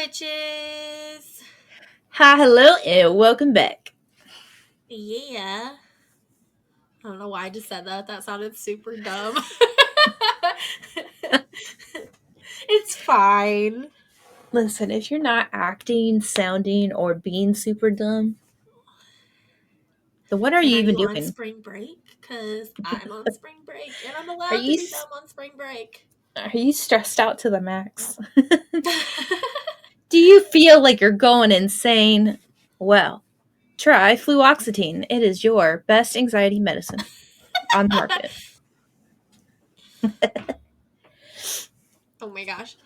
witches. Hi, hello, and welcome back. Yeah. I don't know why I just said that. That sounded super dumb. It's fine. Listen, if you're not acting, sounding, or being super dumb, then what are Then you are even you on doing? spring break? Because I'm on spring break and I'm Are allowed to you be dumb on spring break. are you stressed out to the max? Do you feel like you're going insane? Well, try fluoxetine. It is your best anxiety medicine on the market. Oh my gosh.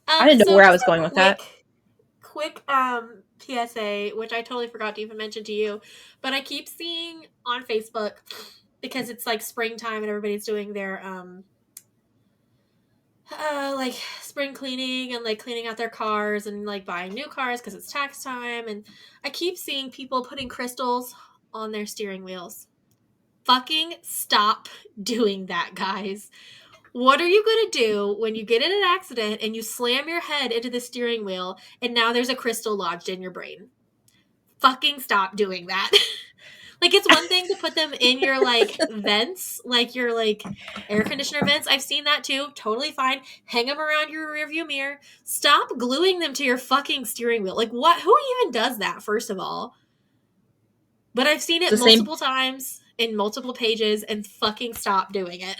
I didn't know So where I just was going a with that. quick PSA, which I totally forgot to even mention to you, but I keep seeing on Facebook because it's like springtime and everybody's doing their like spring cleaning and like cleaning out their cars and like buying new cars because it's tax time, and I keep seeing people putting crystals on their steering wheels. Fucking stop doing that, guys. What are you going to do when you get in an accident and you slam your head into the steering wheel and now there's a crystal lodged in your brain? Fucking stop doing that. Like, it's one thing to put them in your like vents, like your like air conditioner vents. I've seen that too. Totally fine. Hang them around your rearview mirror. Stop gluing them to your fucking steering wheel. Like, what? Who even does that, first of all? But I've seen It's it the same. multiple times in multiple pages, and fucking stop doing it.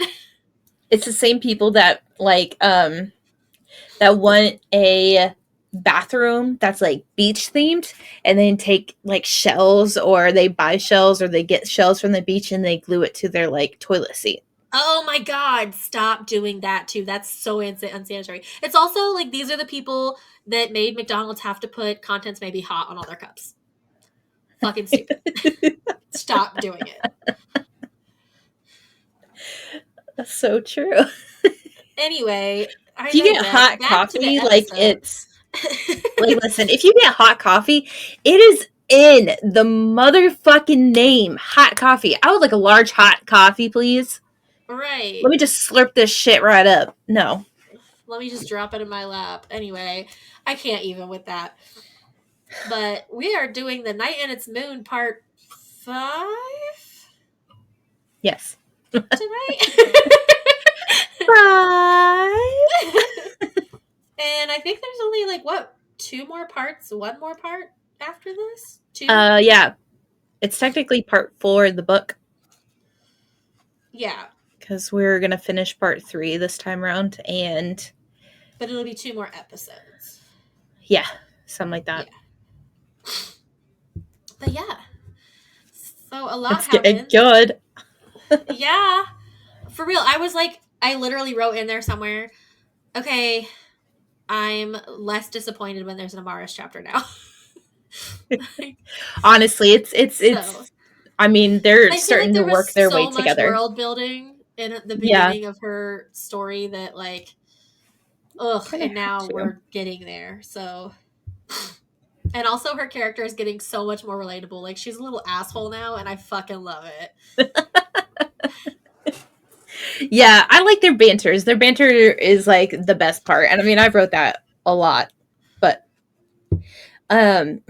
It's the same people that that want a bathroom that's like beach themed and then take like shells, or they buy shells, or they get shells from the beach and they glue it to their like toilet seat. Oh my god, stop doing that too. That's so unsanitary. It's also like these are the people that made McDonald's have to put contents may be hot on all their cups. Fucking stupid. Stop doing it. That's so true. Anyway, If I you get digress. hot Back to the coffee, like episode. it's like, listen, if you get hot coffee, it is in the motherfucking name. Hot coffee. I would like a large hot coffee, please. Let Right. me just slurp this shit right up. No. Let me just drop it in my lap. Anyway, I can't even with that. But we are doing The Night and Its Moon part 5 Yes. tonight. Five. And I think there's only like what, two more parts, one more part after this? Two? Yeah. It's technically part 4 of the book Yeah. because we're gonna finish part 3 this time around, and But it'll be two more episodes. yeah, something like that. Yeah. But yeah. So a lot It's getting happened. good. Yeah. For real. I was like, I literally wrote in there somewhere, okay, I'm less disappointed when there's an Amaris chapter now. Like, Honestly, so I mean, they're I feel like starting to there was work their way so much together. world building in the Yeah, beginning of her story that like, ugh, kind of and had now to. we're getting there. So, and also her character is getting so much more relatable. Like, she's a little asshole now, and I fucking love it. Yeah, I like their banters. Their banter is like the best part, and I mean, I wrote that a lot, but um.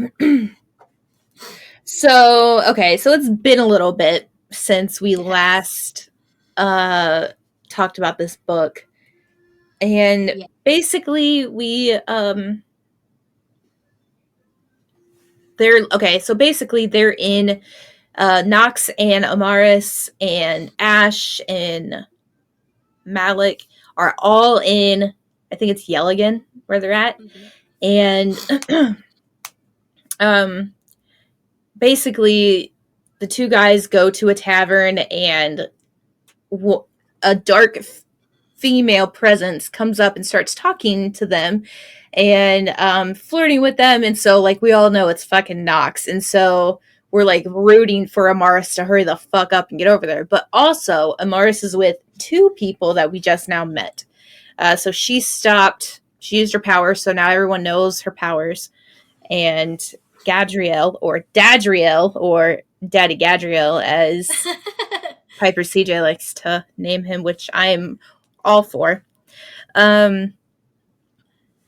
So okay, so it's been a little bit since we It has. last uh talked about this book, and Yeah. basically they're okay. So basically, they're in Nox and Amaris and Ash and Malik are all in. I think it's Yelligan where they're at, Mm-hmm. and um, basically the two guys go to a tavern, and a dark female presence comes up and starts talking to them and flirting with them. And so, like, we all know it's fucking Nox. And so we're like rooting for Amaris to hurry the fuck up and get over there. But also, Amaris is with two people that we just now met. So she stopped, she used her powers. So now everyone knows her powers. And Gadriel, or Dadriel, or Daddy Gadriel, as Piper CJ likes to name him, which I'm all for. Um,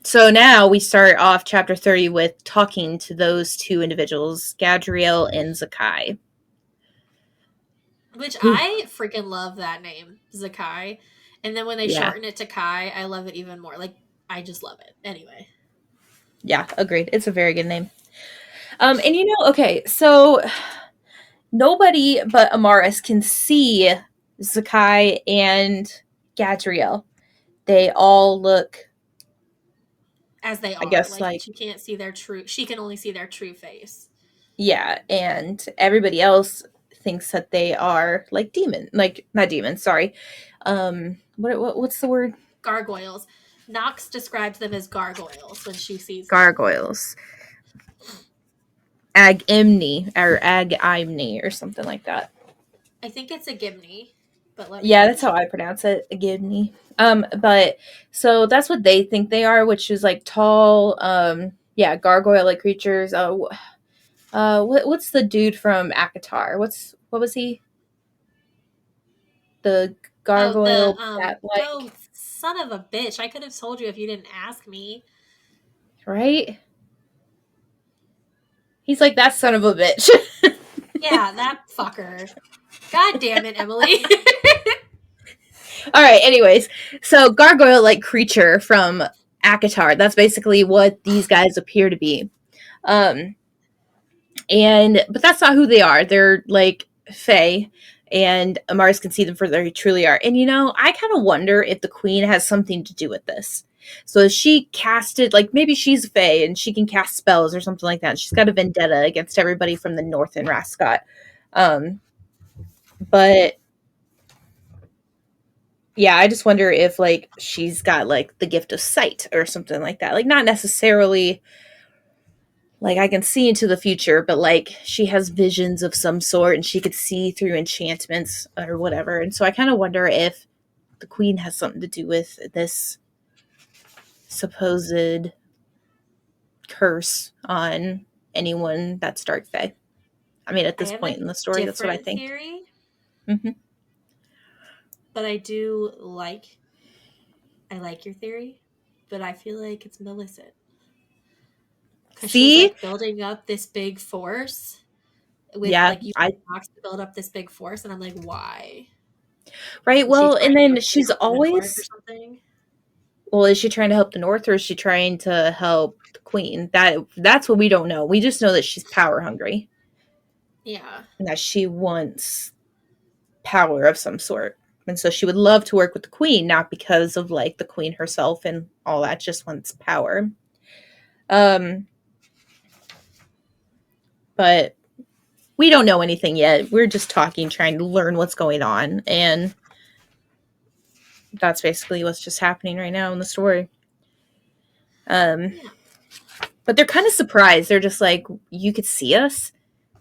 So now we start off chapter 30 with talking to those two individuals, Gadriel and Zakai. Which Whew. I freaking love that name, Zakai. And then when they Yeah. shorten it to Kai, I love it even more. Like, I just love it. Anyway, Yeah, agreed. It's a very good name. And okay, so nobody but Amaris can see Zakai and Gadriel. They all look, as they I are, guess, like like, she can't see their true. She can only see their true face. yeah, and everybody else thinks that they are like demon, like not demons, sorry. What's the word? Gargoyles. Nox describes them as gargoyles when she sees them. Gargoyles. Agamni or Agamni or something like that. I think it's a gimni, but let me Yeah, double that's how check. I pronounce it. Agamni. But so that's what they think they are, which is like tall, yeah, gargoyle-like creatures. What's the dude from Akatar? What was he? The Oh, the gargoyle bat oh, like, son of a bitch! I could have told you if you didn't ask me. right? He's like that son of a bitch. Yeah, that fucker. God damn it, Emily. All right, anyways. So gargoyle like creature from Akatar. That's basically what these guys appear to be. Um and but that's not who they are. They're like Fae, and Amaris can see them for they truly are. And I kind of wonder if the queen has something to do with this. So she casted, like, maybe she's a Fae and she can cast spells or something like that. She's got a vendetta against everybody from the north in Rascot. Um, but yeah, I just wonder if like she's got like the gift of sight or something like that. Like not necessarily like I can see into the future, but like she has visions of some sort and she could see through enchantments or whatever. And so I kind of wonder if the queen has something to do with this supposed curse on anyone that's dark fae. I mean, at I this have point a in the story, that's what I different think. theory, Hmm. but I like your theory, but I feel like it's Millicent because she's See, like building up this big force with yeah, like you I Fox to build up this big force, and I'm like, why? right. Is she Well, trying and to then like she's help the North or always something? well, is she trying to help the North or is she trying to help the Queen? That's what we don't know. We just know that she's power hungry Yeah, and that she wants power of some sort. And so she would love to work with the Queen, not because of like the Queen herself and all that, just wants power. Um, but we don't know anything yet. We're just talking, trying to learn what's going on, and that's basically what's just happening right now in the story. Um, yeah, but they're kind of surprised. They're just like, "You could see us?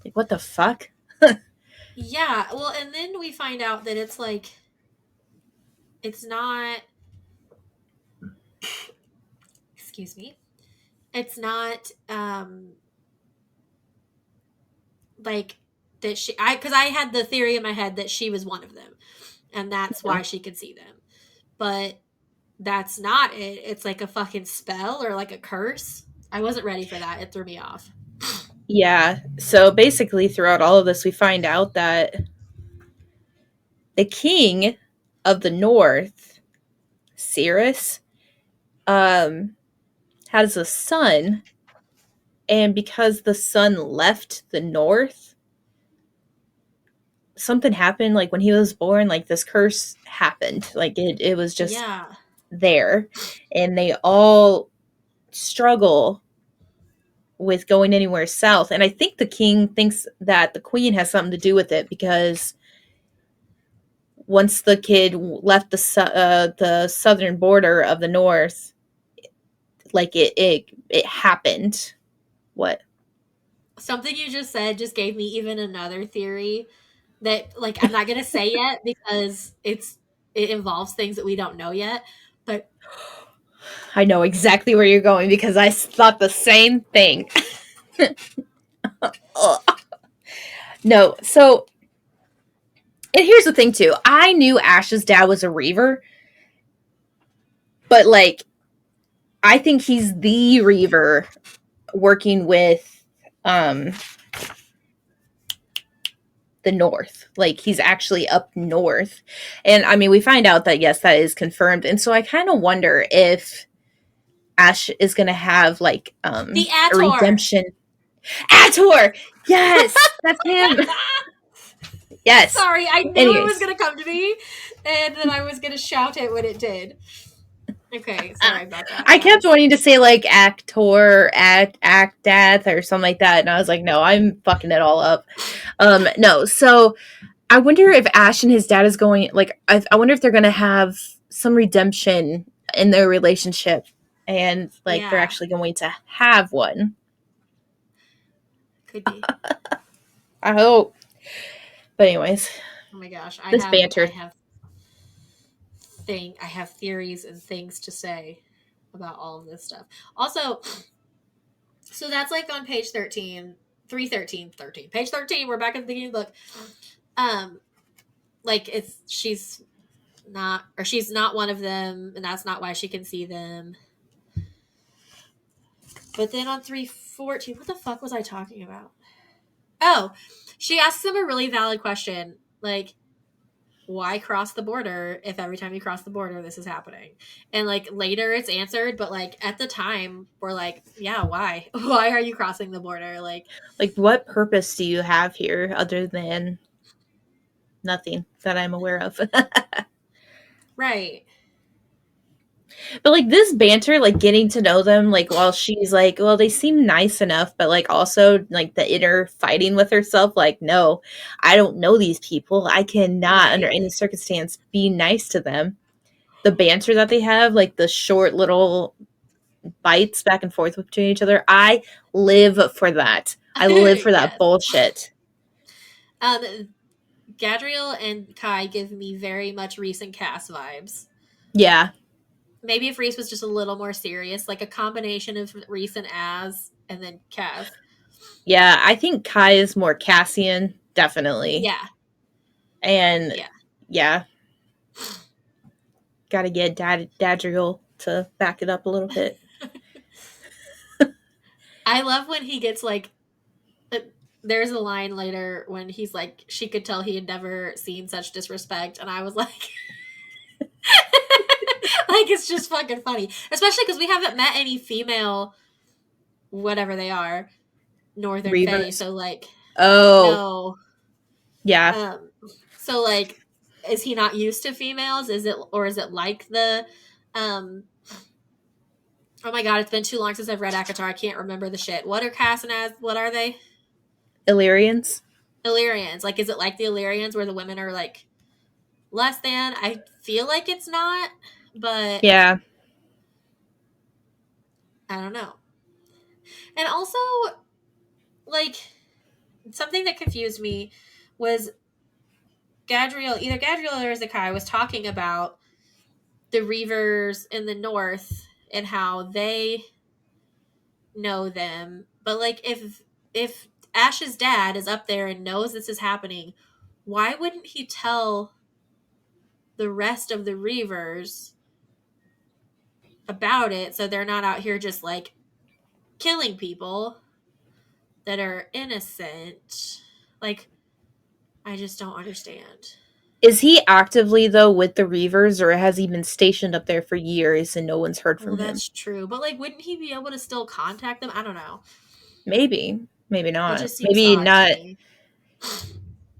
Like, what the fuck?" yeah. Well, and then we find out that it's like it's not. Excuse me. It's not like that she I because I had the theory in my head that she was one of them and that's why she could see them, but that's not it. It's like a fucking spell or like a curse. I wasn't ready for that. It threw me off. Yeah. So basically, throughout all of this, we find out that the king of the North, Cirrus, um, has a son, and because the son left the North, something happened. Like when he was born, like this curse happened. Like it was just Yeah. there, and they all struggle with going anywhere south. And I think the king thinks that the queen has something to do with it because once the kid left the southern border of the north, like it happened. What? Something you just said just gave me even another theory that like I'm not going to say yet because it involves things that we don't know yet, but I know exactly where you're going because I thought the same thing. Ugh. No, so and here's the thing too. I knew Ash's dad was a reaver, but like I think he's the Reaver working with um the north. Like he's actually up north. And I mean, we find out that yes, that is confirmed. And so I kind of wonder if Ash is going to have like The a Ator. redemption. Ator! Yes, that's him. Yes. Sorry, I knew it was Anyways, gonna come to me, and then I was gonna shout it when it did. Okay, sorry about that, I kept guys. wanting to say like actor, actath, or something like that, and I was like, no, I'm fucking it all up. No, so I wonder if Ash and his dad is going like I wonder if they're gonna have some redemption in their relationship, and like they're Yeah, actually going to have one. could be. I hope. But anyways, Oh my gosh, this I banter. have I have theories and things to say about all of this stuff. Also, so that's like on page 13, 313, 13. Page 13, we're back at the beginning of the book. Um, like it's she's not one of them, and that's not why she can see them. But then on 314, what the fuck was I talking about? Oh, she asks him a really valid question. Like, why cross the border if every time you cross the border this is happening? And like later it's answered, but like at the time we're like, yeah, why? Why are you crossing the border? Like, Like, what purpose do you have here other than nothing that I'm aware of? right. But like this banter, like getting to know them, like while she's like, well, they seem nice enough, but like also like the inner fighting with herself, like, no, I don't know these people. I cannot under Right. any circumstance be nice to them. The banter that they have, like the short little bites back and forth between each other, I live for that. I live for that Yes. bullshit. um Gadriel and Kai give me very much Reese and Cass vibes. Yeah. Maybe if Reese was just a little more serious, like a combination of Reese and Az and then Cass. Yeah. I think Kai is more Cassian, definitely. Yeah. And Yeah. yeah, gotta get Dadriel to back it up a little bit. I love when he gets like there's a line later when he's like, she could tell he had never seen such disrespect, and I was like, like it's just fucking funny, especially because we haven't met any female, whatever they are, Northern Fae. Reavers. So like, Oh, no, yeah. um, so like, is he not used to females? Is it or is it like the, um, oh my god, it's been too long since I've read Akatar. I can't remember the shit. What are Cass and Az? What are they? Illyrians. Illyrians. Like, is it like the Illyrians where the women are like less than? I feel like it's not, but Yeah. I don't know. And also, like, something that confused me was Gadriel, either Gadriel or Zakai was talking about the Reavers in the north and how they know them. But like if Ash's dad is up there and knows this is happening, why wouldn't he tell the rest of the Reavers about it so they're not out here just like killing people that are innocent? Like, I just don't understand. Is he actively though with the Reavers, or has he been stationed up there for years and no one's heard Well, from him? that's true. But like, wouldn't he be able to still contact them? I don't know. Maybe. Maybe It not. just seems Maybe odd to not. me.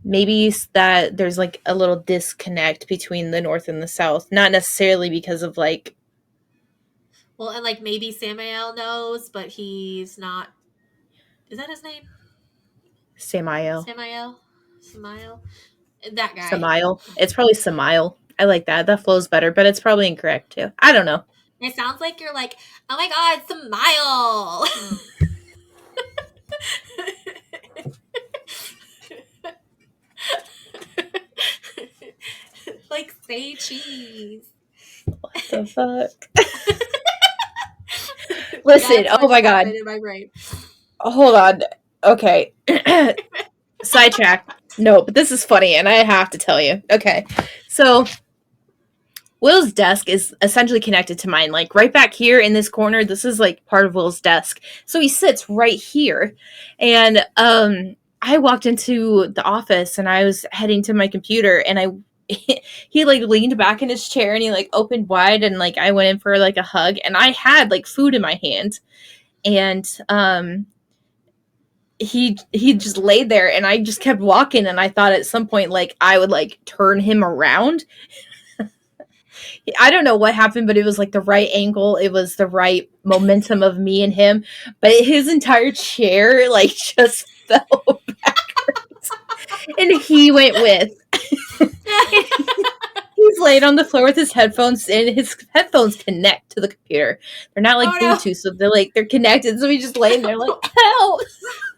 Maybe that there's like a little disconnect between the North and the South. Not necessarily because of like Well, and like maybe Samael knows, but he's not. Is that his name? Samael. Samael? Samael? That guy. Samael. It's probably Samael. I like that. That flows better, but it's probably incorrect too. I don't know. It sounds like you're like, oh my god, Samael! Like, say cheese. What the fuck? Listen, That's oh what my just god. happened in my brain. Hold on. Okay. Sidetrack. No, but this is funny and I have to tell you. Okay. So Will's desk is essentially connected to mine. Like right back here in this corner, this is like part of Will's desk. So he sits right here. And I walked into the office and I was heading to my computer and I he like leaned back in his chair and he like opened wide and like I went in for like a hug and I had like food in my hand and he just laid there and I just kept walking and I thought at some point like I would like turn him around. I don't know what happened, but it was like the right angle. It was the right momentum of me and him. But his entire chair like just fell backwards. And he went with. He's laid on the floor with his headphones and his headphones connect to the computer. They're not like Oh no. Bluetooth, so they're connected. So he's just laying there like, help.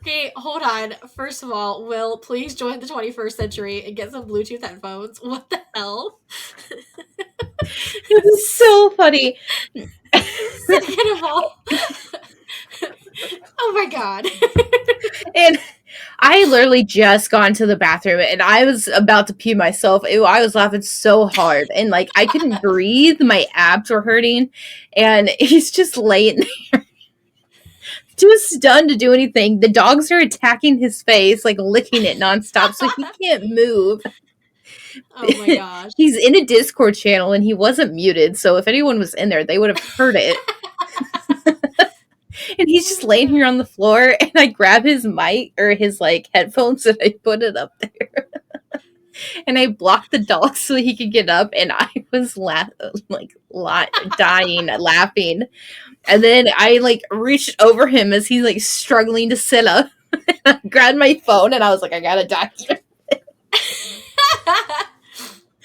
Okay, hold on. First of all, Will, please join the 21st century and get some Bluetooth headphones. What the hell? It was so funny. Second of all, oh my god. And I literally just got into the bathroom and I was about to pee myself. I was laughing so hard and like I couldn't breathe. My abs were hurting. And he's just laying there, too stunned to do anything. The dogs are attacking his face, like licking it nonstop, so he can't move. Oh my gosh. He's in a Discord channel and he wasn't muted, so if anyone was in there, they would have heard it. And he's just laying here on the floor and I grab his mic or his like headphones and I put it up there. And I blocked the dog so he could get up and I was dying laughing. And then I like reached over him as he's like struggling to sit up. I grabbed my phone and I was like, I gotta document.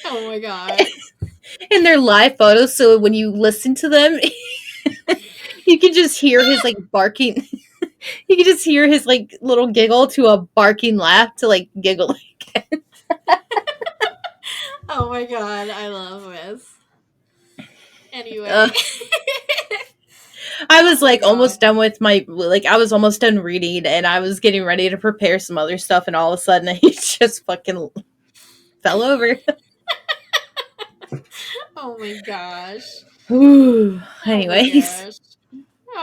Oh my god. And they're live photos, so when you listen to them, you can just hear his like barking. You can just hear his like little giggle to a barking laugh to like giggle again. Oh my god, I love this. Anyway. Uh, I was Oh my like god. almost done with I was almost done reading and I was getting ready to prepare some other stuff and all of a sudden he just fucking fell over. Oh my gosh. Ooh. Oh my Anyways, gosh.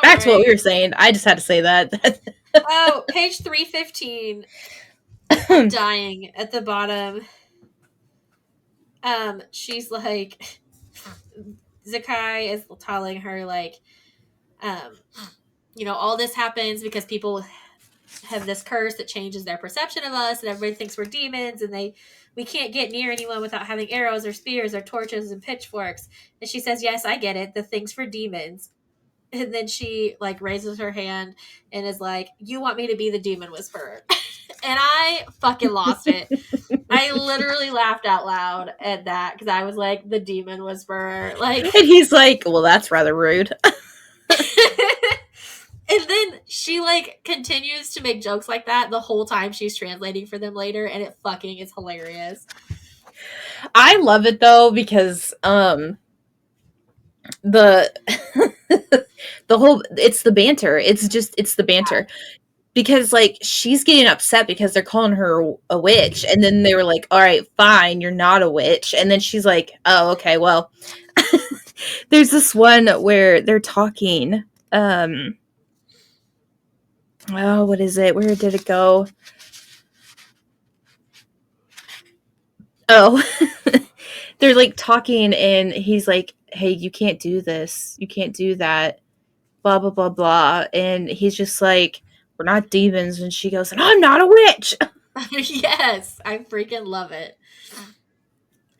back to what we Alright. were saying. I just had to say that. Oh, page 315. I'm dying at the bottom. She's like Zakai is telling her like, um, all this happens because people have this curse that changes their perception of us and everybody thinks we're demons and we can't get near anyone without having arrows or spears or torches and pitchforks. And she says, yes, I get it, the thing's for demons. And then she like raises her hand and is like, you want me to be the demon whisperer. And I fucking lost it. I literally laughed out loud at that because I was like, the demon whisperer. Like, And he's like, well, that's rather rude. and then she like continues to make jokes like that the whole time she's translating for them later, and it fucking is hilarious. I love it though because the the whole it's the banter. It's the banter. Because like she's getting upset because they're calling her a witch and then they were like, all right, fine, you're not a witch. And then she's like, oh, okay, well. There's this one where they're talking oh, what is it? Where did it go? Oh. They're like talking and he's like, hey, you can't do this, you can't do that, blah blah blah blah. And he's just like, we're not demons. And she goes, and I'm not a witch. Yes, I freaking love it.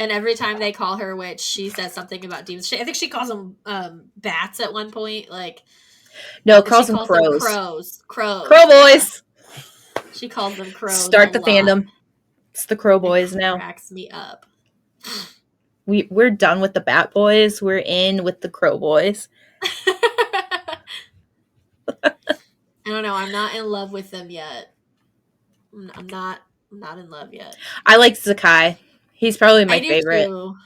And every time they call her a witch, she says something about demons. I think she calls them bats at one point. Like, No, she calls them calls them crows. crows. Crows. Crow Yeah. boys. She calls them crows a Start the lot. fandom. It's the crow It boys now. cracks me up. We're done with the bat boys. We're in with the crow boys. I don't know. I'm not in love with them yet. I'm not. I'm not in love yet. I like Zakai. He's probably I my do favorite. too.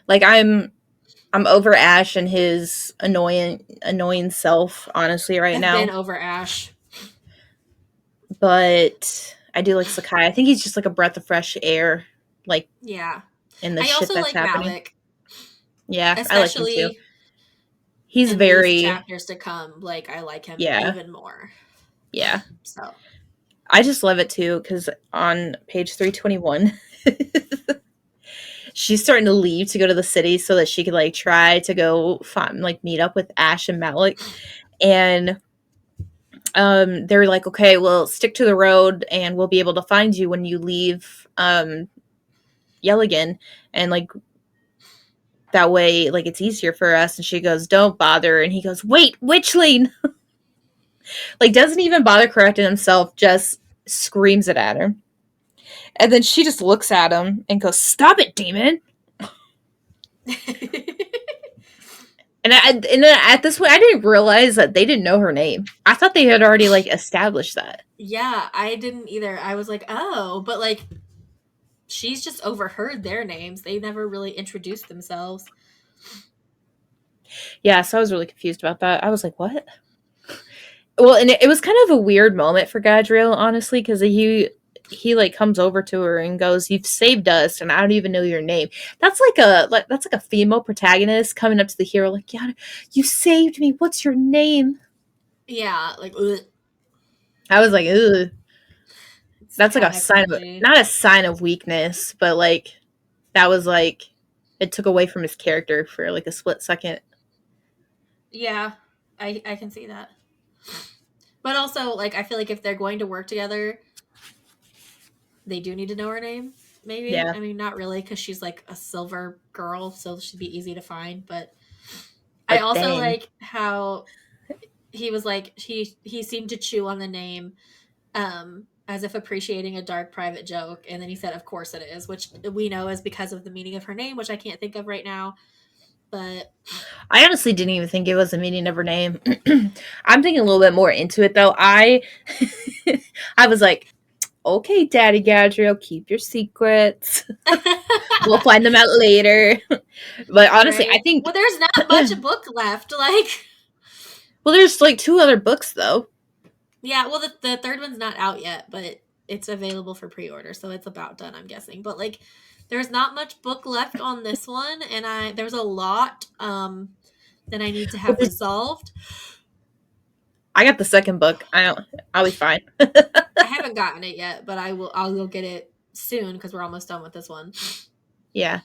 Like I'm over Ash and his annoying self, honestly, right I've now. been over Ash. But I do like Sakai. I think he's just like a breath of fresh air, like Yeah. in the I shit also that's like happening. Malik. Yeah, I like him too. Especially He's in these very, chapters to come, like I like him yeah, even more. yeah. So I just love it too because on page 321, she's starting to leave to go to the city so that she could like try to go find, like meet up with Ash and Malik. And they're like, okay, well, stick to the road and we'll be able to find you when you leave Yelligan. And like that way, like it's easier for us. And she goes, don't bother. And he goes, wait, Witchling. Like doesn't even bother correcting himself, just screams it at her. And then she just looks at him and goes, stop it, demon. And then at this point, I didn't realize that they didn't know her name. I thought they had already like established that. yeah, I didn't either. I was like, oh, but like she's just overheard their names. They never really introduced themselves. Yeah, so I was really confused about that. I was like, what? Well, and it was kind of a weird moment for Gadriel, honestly, because he like comes over to her and goes, "You've saved us, and I don't even know your name." That's like a female protagonist coming up to the hero, like, "Yeah, you saved me. What's your name?" Yeah, like ugh, I was like, "Ugh." it's That's like a kind of sign of cringy. not a sign of weakness, but like that was like it took away from his character for like a split second. Yeah, I can see that. But also, like, I feel like if they're going to work together, they do need to know her name. Maybe. Yeah, I mean, not really, because she's like a silver girl, so she'd be easy to find. But I but also dang. like how he was like he seemed to chew on the name, as if appreciating a dark private joke, and then he said, "Of course it is," which we know is because of the meaning of her name, which I can't think of right now. But I honestly didn't even think it was a meaning of her name. I'm thinking a little bit more into it though. I was like, okay, Daddy Gadriel, keep your secrets. We'll find them out later. But honestly, I right, think well, there's not much book left. Like, well, there's like two other books though. yeah, well, the third one's not out yet, but it's available for pre-order, so it's about done, I'm guessing. But like, there's not much book left on this one, and there's a lot that I need to Well, have resolved. I got the second book. I'll be fine. I haven't gotten it yet, but I'll go get it soon because we're almost done with this one. Yeah.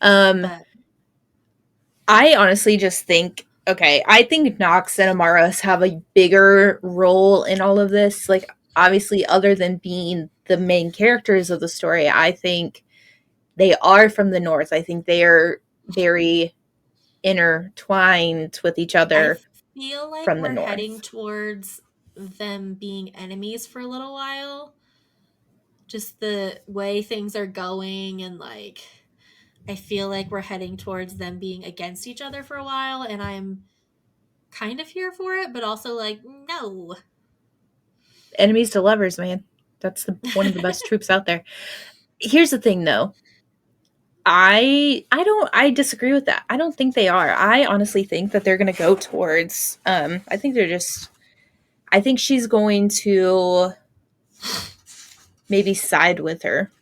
Um, But I honestly just think okay, I think Nox and Amaras have a bigger role in all of this. Like obviously other than being the main characters of the story, I think they are from the north. I think they are very intertwined with each I other feel like from the we're heading north. towards them being enemies for a little while. Just the way things are going, and like, I feel like we're heading towards them being against each other for a while, and I'm kind of here for it, but also like, no. Enemies to lovers, man. That's one of the best troops out there. Here's the thing though. I disagree with that. I don't think they are. I honestly think that they're going to go towards I think they're just I think she's going to maybe side with her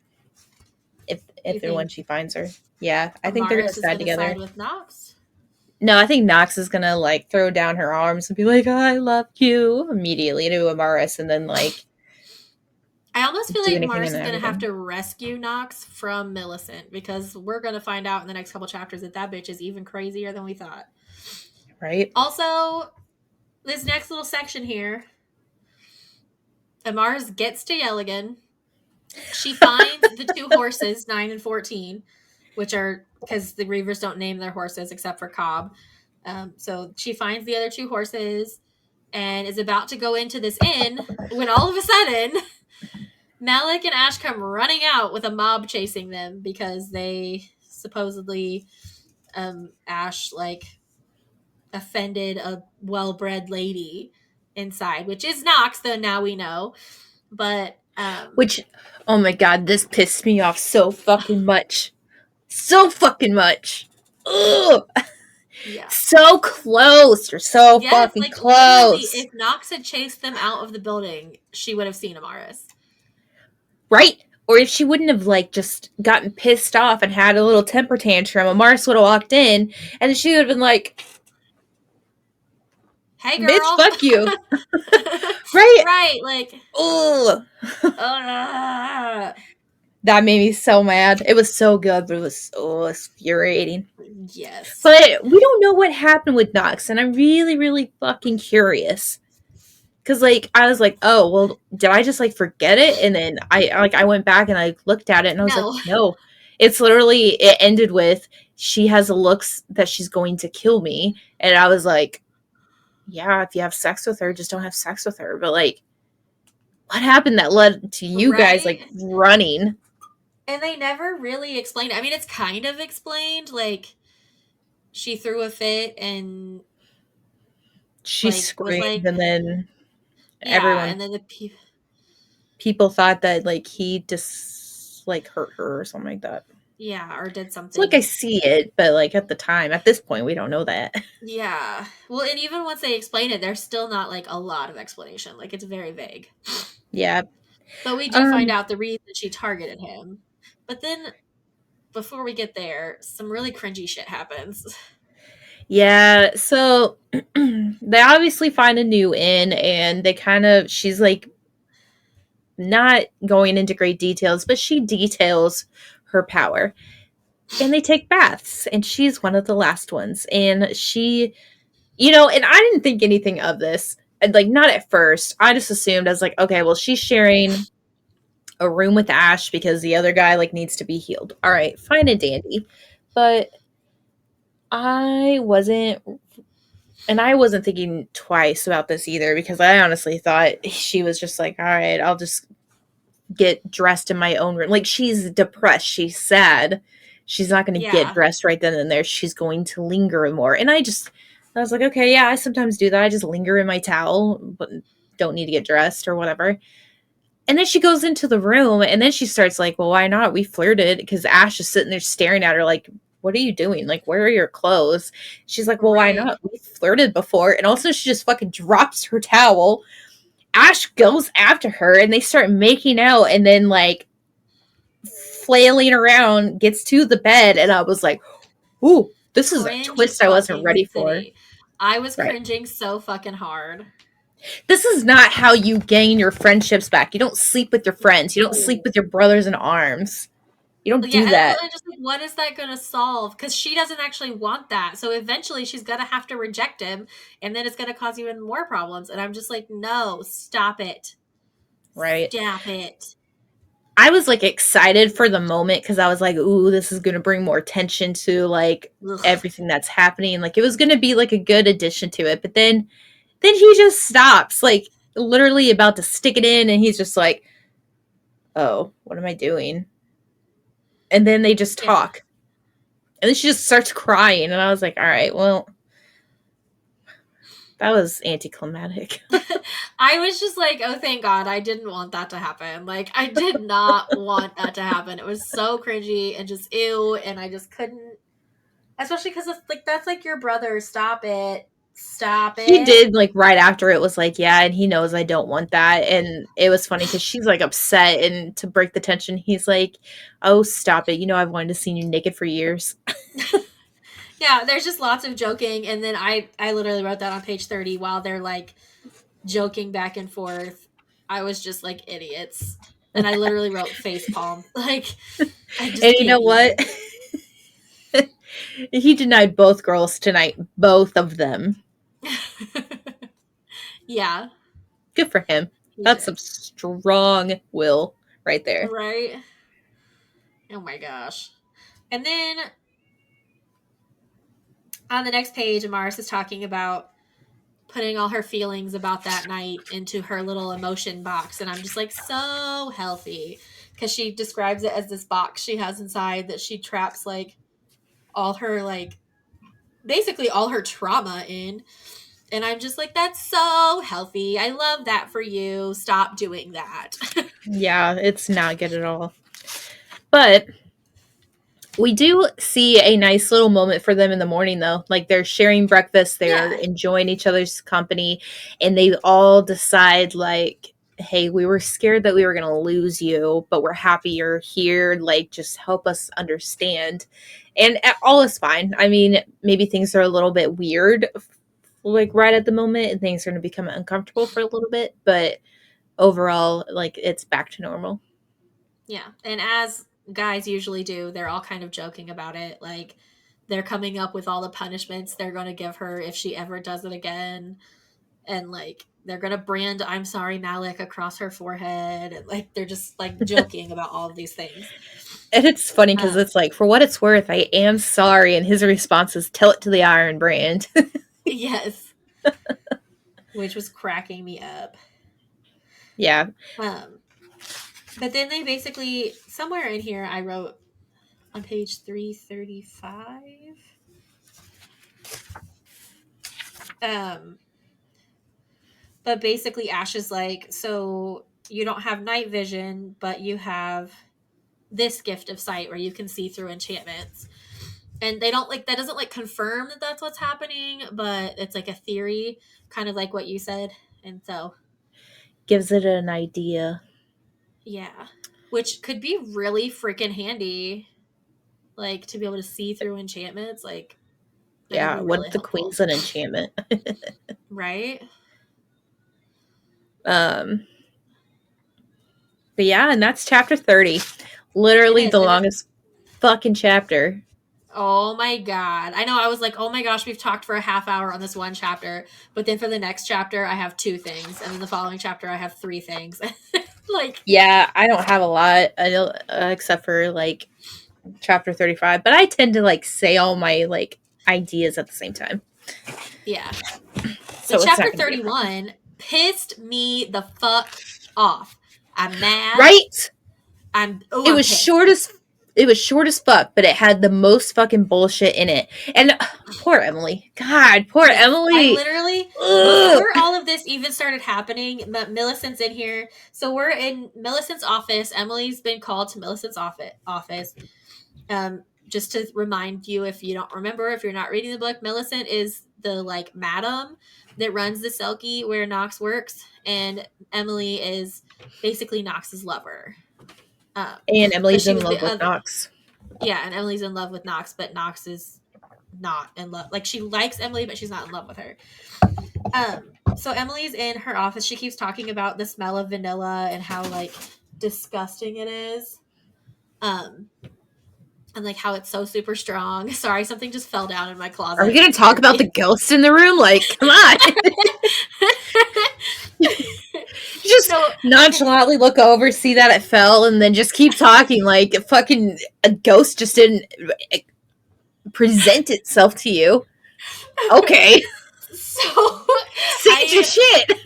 You if and when think she finds her. Yeah, I think they're going to Amaris is side going to side together. with Nox? No, I think Nox is going to like throw down her arms and be like, "I love you" immediately to Amaris and then like I almost feel do like anything Amaris and is going to have everything. to rescue Nox from Millicent, because we're going to find out in the next couple chapters that bitch is even crazier than we thought. Right? Also, this next little section here, Amaris gets to Yelligan. She finds the two horses, 9 and 14, which are because the Reavers don't name their horses except for Cobb. So she finds the other two horses and is about to go into this inn when all of a sudden Malik and Ash come running out with a mob chasing them because they supposedly, Ash like offended a well-bred lady inside, which is Nox, though now we know. But Which oh my god, this pissed me off so fucking much. So fucking much. Ugh. yeah. So close. You're so Yes, fucking like literally, close. if Nox had chased them out of the building, she would have seen Amaris. Right? Or if she wouldn't have like just gotten pissed off and had a little temper tantrum, Amaris would have walked in and she would have been like, Hey, "Bitch, girl. fuck you." Right? Right, like, Ugh. ugh. That made me so mad. It was so good, but it was so infuriating. Yes. But we don't know what happened with Nox, and I'm really, really fucking curious. Cause like I was like, oh well, did I just like forget it? And then I went back and I looked at it and I was like, No. no, it's literally it ended with she has a looks that she's going to kill me, and I was like, yeah, if you have sex with her, just don't have sex with her. But like, what happened that led to you guys like Right? running? And they never really explained it. I mean, it's kind of explained. Like, she threw a fit and, She like, was screamed, like, and then yeah. everyone And then people thought that like he just like hurt her or something like that. yeah, or did So like I something. see it, but like at the time, at this point, we don't know that. Yeah. Well, and even once they explain it, there's still not like a lot of explanation. Like, it's very vague. Yeah. But we do find Um. out the reason she targeted him. But then, before we get there, some really cringy shit happens. Yeah. So they obviously find a new inn, and they kind of she's like not going into great details, but she details her power. And they take baths, and she's one of the last ones. And she, and I didn't think anything of this. And like not at first. I just assumed I was like, okay, well, she's sharing a room with Ash because the other guy like needs to be healed. All right, fine and dandy. But I wasn't I wasn't thinking twice about this either because I honestly thought she was just like, all right, I'll just get dressed in my own room. Like she's depressed, she's sad. She's not going to get Yeah. dressed right then and there. She's going to linger more. And I was like, okay, yeah, I sometimes do that. I just linger in my towel, but don't need to get dressed or whatever. And then she goes into the room and then she starts like, well, why not? We flirted because Ash is sitting there staring at her like, what are you doing? Like, where are your clothes? She's like, well, why Right. not? We flirted before. And also she just fucking drops her towel. Ash goes after her and they start making out and then like flailing around, gets to the bed. And I was like, ooh, this is a Cringe twist I wasn't fucking ready for. city. I was Right. cringing so fucking hard. This is not how you gain your friendships back. You don't sleep with your friends. You don't sleep No. with your brothers in arms. You don't Yeah, do that. and just like, what is that going to solve? Because she doesn't actually want that. So eventually she's going to have to reject him, and then it's going to cause even more problems. And I'm just like, no, stop it. Right. Stop it. I was like excited for the moment because I was like, ooh, this is going to bring more attention to like Ugh. everything that's happening. Like it was going to be like a good addition to it. But then he just stops, like literally about to stick it in. And he's just like, oh, what am I doing? And then they just Yeah. talk. And then she just starts crying. And I was like, all right, well, that was anticlimactic. I was just like, oh, thank God. I didn't want that to happen. Like, I did not want that to happen. It was so cringy and just ew. And I just couldn't, especially because it's like, that's like your brother. Stop it. Stop He it. did like right after it was like, yeah, and he knows I don't want that. And it was funny because she's like upset. And to break the tension, he's like, oh, stop it. You know, I've wanted to see you naked for years. Yeah, there's just lots of joking. And then I literally wrote that on page 30 while they're like joking back and forth. I was just like idiots. And I literally wrote face palm. Like, I And just you can't know what? even. He denied both girls tonight, both of them. Yeah, Good for him. he That's some did. strong will right there. Right? Oh my gosh. And then on the next page, Amaris is talking about putting all her feelings about that night into her little emotion box. And I'm just like, so healthy. Because she describes it as this box she has inside that she traps like all her, like, basically all her trauma in. And I'm just like, that's so healthy. I love that for you. Stop doing that. Yeah, it's not good at all. But we do see a nice little moment for them in the morning, though. Like they're sharing breakfast, they're Yeah. enjoying each other's company, and they all decide, like, hey, we were scared that we were going to lose you, but we're happy you're here. Like, just help us understand. And all is fine. I mean, maybe things are a little bit weird, like right at the moment, and things are going to become uncomfortable for a little bit, but overall, like, it's back to normal. Yeah. And as guys usually do, they're all kind of joking about it. Like, they're coming up with all the punishments they're going to give her if she ever does it again. And like, they're going to brand "I'm sorry, Malik" across her forehead. And like, they're just like joking about all of these things. And it's funny because Um, it's like, for what it's worth, I am sorry. And his response is, tell it to the Iron Brand. yes. Which was cracking me up. Yeah. Um, but then they basically, somewhere in here, I wrote on page 335. Um, but basically, Ash is like, so you don't have night vision, but you have this gift of sight where you can see through enchantments. And they don't like, that doesn't like confirm that that's what's happening, but it's like a theory, kind of like what you said. And so, Gives it an idea. yeah, which could be really freaking handy, like to be able to see through enchantments. Like, that could Yeah. be What really if the helpful, Queen's an enchantment? right? um, but yeah, and that's chapter 30. It Literally is. the And longest fucking chapter. oh my god. I know, I was like, "Oh my gosh, we've talked for a half hour on this one chapter." But then for the next chapter I have two things, and then the following chapter I have three things. Like, Yeah, I don't have a lot, I don't, except for like chapter 35, but I tend to like say all my like ideas at the same time. yeah. But So it's not chapter going to be a problem. 31 pissed me the fuck off. I'm mad. Right? Oh, It I'm was pissed. short as it was short as fuck, but it had the most fucking bullshit in it. And poor Emily. God, poor Yes, I Emily. literally, Ugh. before all of this even started happening, Millicent's in here. So we're in Millicent's office. Emily's been called to Millicent's office. Just to remind you, if you don't remember, if you're not reading the book, Millicent is the like madam that runs the Selkie where Knox works, and Emily is basically Knox's lover. Um, And but Emily's she in was the love with other, Knox. yeah, and Emily's in love with Knox, but Knox is not in love. Like, she likes Emily, but she's not in love with her. So Emily's in her office. She keeps talking about the smell of vanilla and how like disgusting it is. Um, and like how it's so super strong. Sorry, something just fell down in my Are we closet and going it to talk scared about the me. ghosts in the room? Like, come on. Just So, nonchalantly look over, see that it fell, and then just keep talking like fucking a ghost just didn't present itself to you. Okay. so Say your I shit.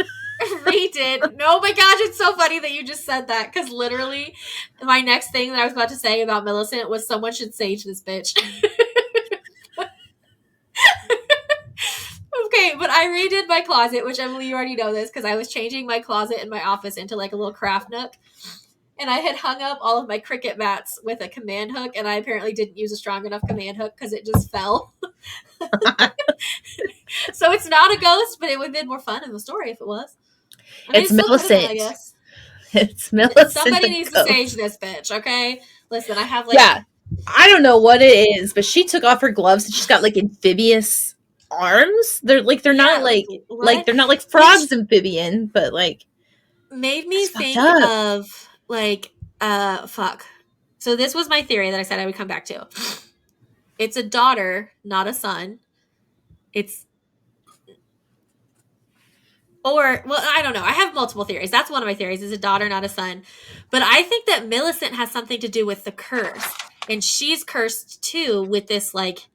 redid. No, my gosh, it's so funny that you just said that, because literally, my next thing that I was about to say about Millicent was someone should sage this bitch. Okay, but I redid my closet, which, Emily, you already know this, because I was changing my closet in my office into like a little craft nook. And I had hung up all of my Cricut mats with a command hook, and I apparently didn't use a strong enough command hook because it just fell. So it's not a ghost, but it would have been more fun in the story if it was. I mean, It's it still could have been, I Millicent. guess. It's Millicent Somebody the needs to sage ghost. this bitch, okay? Listen, I have like, Yeah. I don't know what it is, but she took off her gloves and she's got like amphibious arms. They're not yeah, like like what? they're not like Which frogs amphibian, but like made me it's fucked think up. of like, fuck. So this was my theory that I said I would come back to. It's a daughter, not a son. It's, or, well, I don't know. I have multiple theories. That's one of my theories, is a daughter, not a son. But I think that Millicent has something to do with the curse. And she's cursed too with this like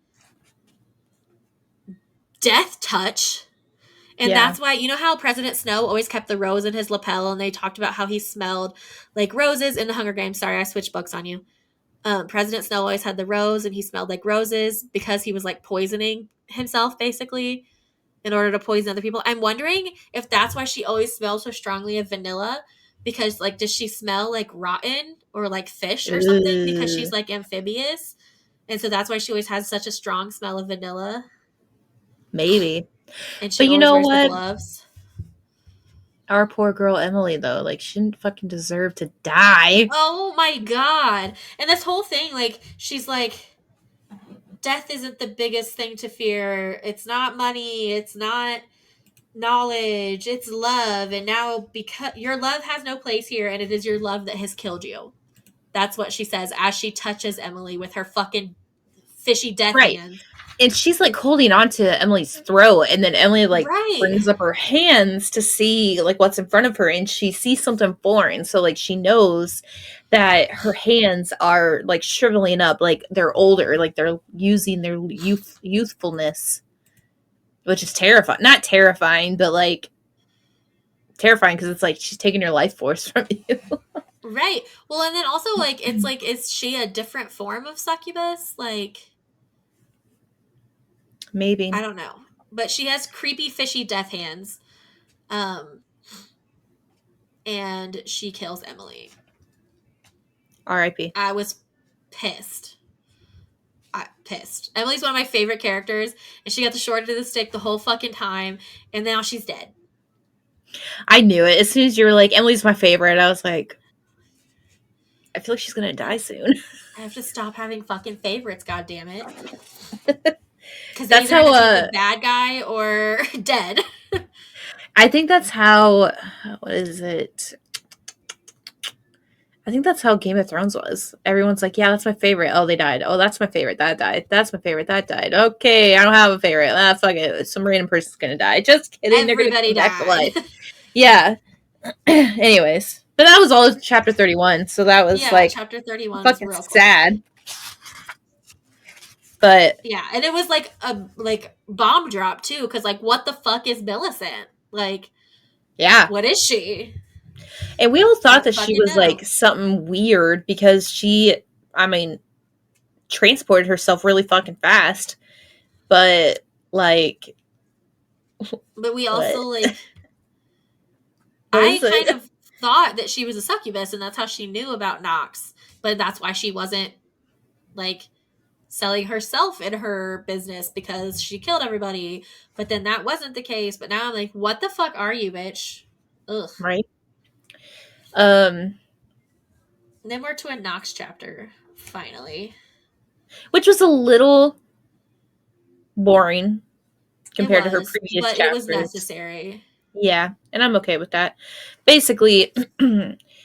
death touch. And Yeah. that's why, you know how President Snow always kept the rose in his lapel, and they talked about how he smelled like roses in the Hunger Games. Sorry, I switched books on you. President Snow always had the rose, and he smelled like roses because he was like poisoning himself basically in order to poison other people. I'm wondering if that's why she always smells so strongly of vanilla, because like, does she smell like rotten or like fish or something because she's Ugh, like amphibious? And so that's why she always has such a strong smell of vanilla, maybe. and she But you always know wears the what? gloves. Our poor girl Emily, though, like, she didn't fucking deserve to die. Oh my god. And this whole thing, like, she's like, death isn't the biggest thing to fear. It's not money. It's not knowledge. It's love. And now, because your love has no place here, and it is your love that has killed you. That's what she says as she touches Emily with her fucking fishy death Right. hands. And she's like holding on to Emily's throat, and then Emily like Right. brings up her hands to see like what's in front of her, and she sees something foreign. So like she knows that her hands are like shriveling up, like they're older, like they're using their youthfulness, which is terrifying. Not terrifying, but like terrifying because it's like she's taking your life force from you. Right. Well, and then also, like, it's like, is she a different form of succubus? Like, I Maybe. don't know. But she has creepy, fishy death hands. Um, and she kills Emily. R.I.P. I was pissed. Pissed. Emily's one of my favorite characters, and she got the short end of the stick the whole fucking time, and now she's dead. I knew it as soon as you were like Emily's my favorite. I was like, I feel like she's gonna die soon. I have to stop having fucking favorites, god damn it. Because they That's either how end up being the bad guy or dead. I think that's how what is it? I think that's how Game of Thrones was. Everyone's like, yeah, that's my favorite. Oh, they died. Oh, that's my favorite. That died. That's my favorite. That died. Okay, I don't have a favorite. Ah, fuck it. Some random person's gonna die. Just kidding. They're gonna Everybody come back to died. life. Yeah. Anyways, but that was all of chapter 31. So that was Yeah, like chapter 31 was fucking real quick. sad. But Yeah, and it was like a bomb drop too, because like, what the fuck is Millicent? Like, yeah. what is she? And we all I thought don't that she fucking was like know. something weird because she, I mean, transported herself really fucking fast. But like, But we what? also like, What I is kind it? of thought that she was a succubus, and that's how she knew about Nox. But that's why she wasn't like selling herself in her business because she killed everybody. But then that wasn't the case. But now I'm like, what the fuck are you, bitch? Ugh. Right? Um, And then we're to a Nox chapter, finally. which was a little boring It compared to her was, previous but it was chapters. necessary. Yeah, and I'm okay with that. Basically,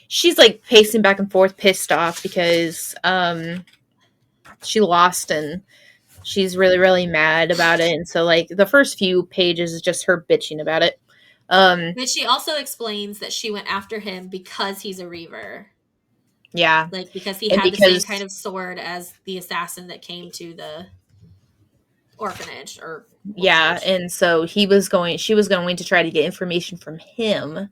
she's like pacing back and forth, pissed off because she lost and she's really really mad about it. And so like the first few pages is just her bitching about it. Um, But she also explains that she went after him because he's a Reaver. yeah, Like, because he and had the same kind because of sword as the assassin that came to the orphanage or yeah, orphanage. and so she was going to try to get information from him. Yeah.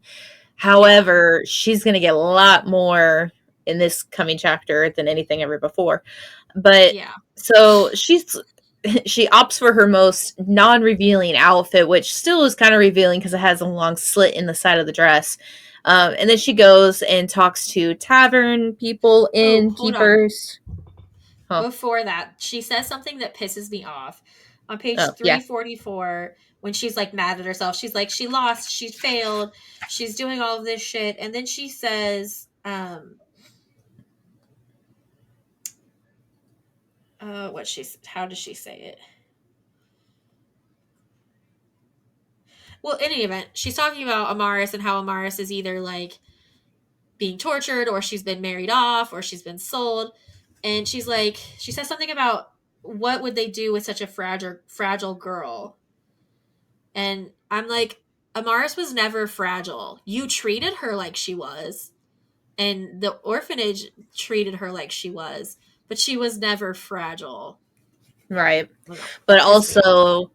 However, she's going to get a lot more in this coming chapter than anything ever before. But Yeah. so she opts for her most non-revealing outfit, which still is kind of revealing because it has a long slit in the side of the dress. And then she goes and talks to tavern people, Oh, hold on. innkeepers. Huh. Before that, she says something that pisses me off. On Oh, page yeah. 344, when she's like mad at herself, she's like, she lost, she failed, she's doing all of this shit. And then she says, how does she say it? Well, in any event, she's talking about Amaris and how Amaris is either like being tortured or she's been married off or she's been sold. And she's like, she says something about what would they do with such a fragile girl? And I'm like, Amaris was never fragile. You treated her like she was, and the orphanage treated her like she was, but she was never fragile. Right. I don't know. But That pissed me off. also,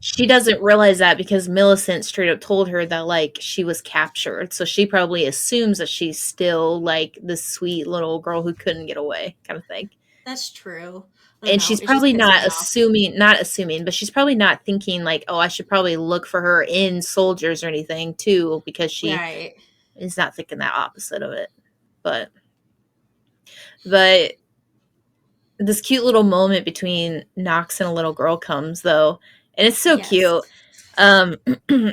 she doesn't realize that because Millicent straight up told her that like she was captured. So she probably assumes that she's still like this sweet little girl who couldn't get away kind of thing. That's true. I don't And know. she's It just probably pissed not me off. assuming, not assuming, but she's probably not thinking like, oh, I should probably look for her in soldiers or anything too, because she Right. is not thinking that opposite of it. But but this cute little moment between Knox and a little girl comes though, and it's so Yes. cute. Um,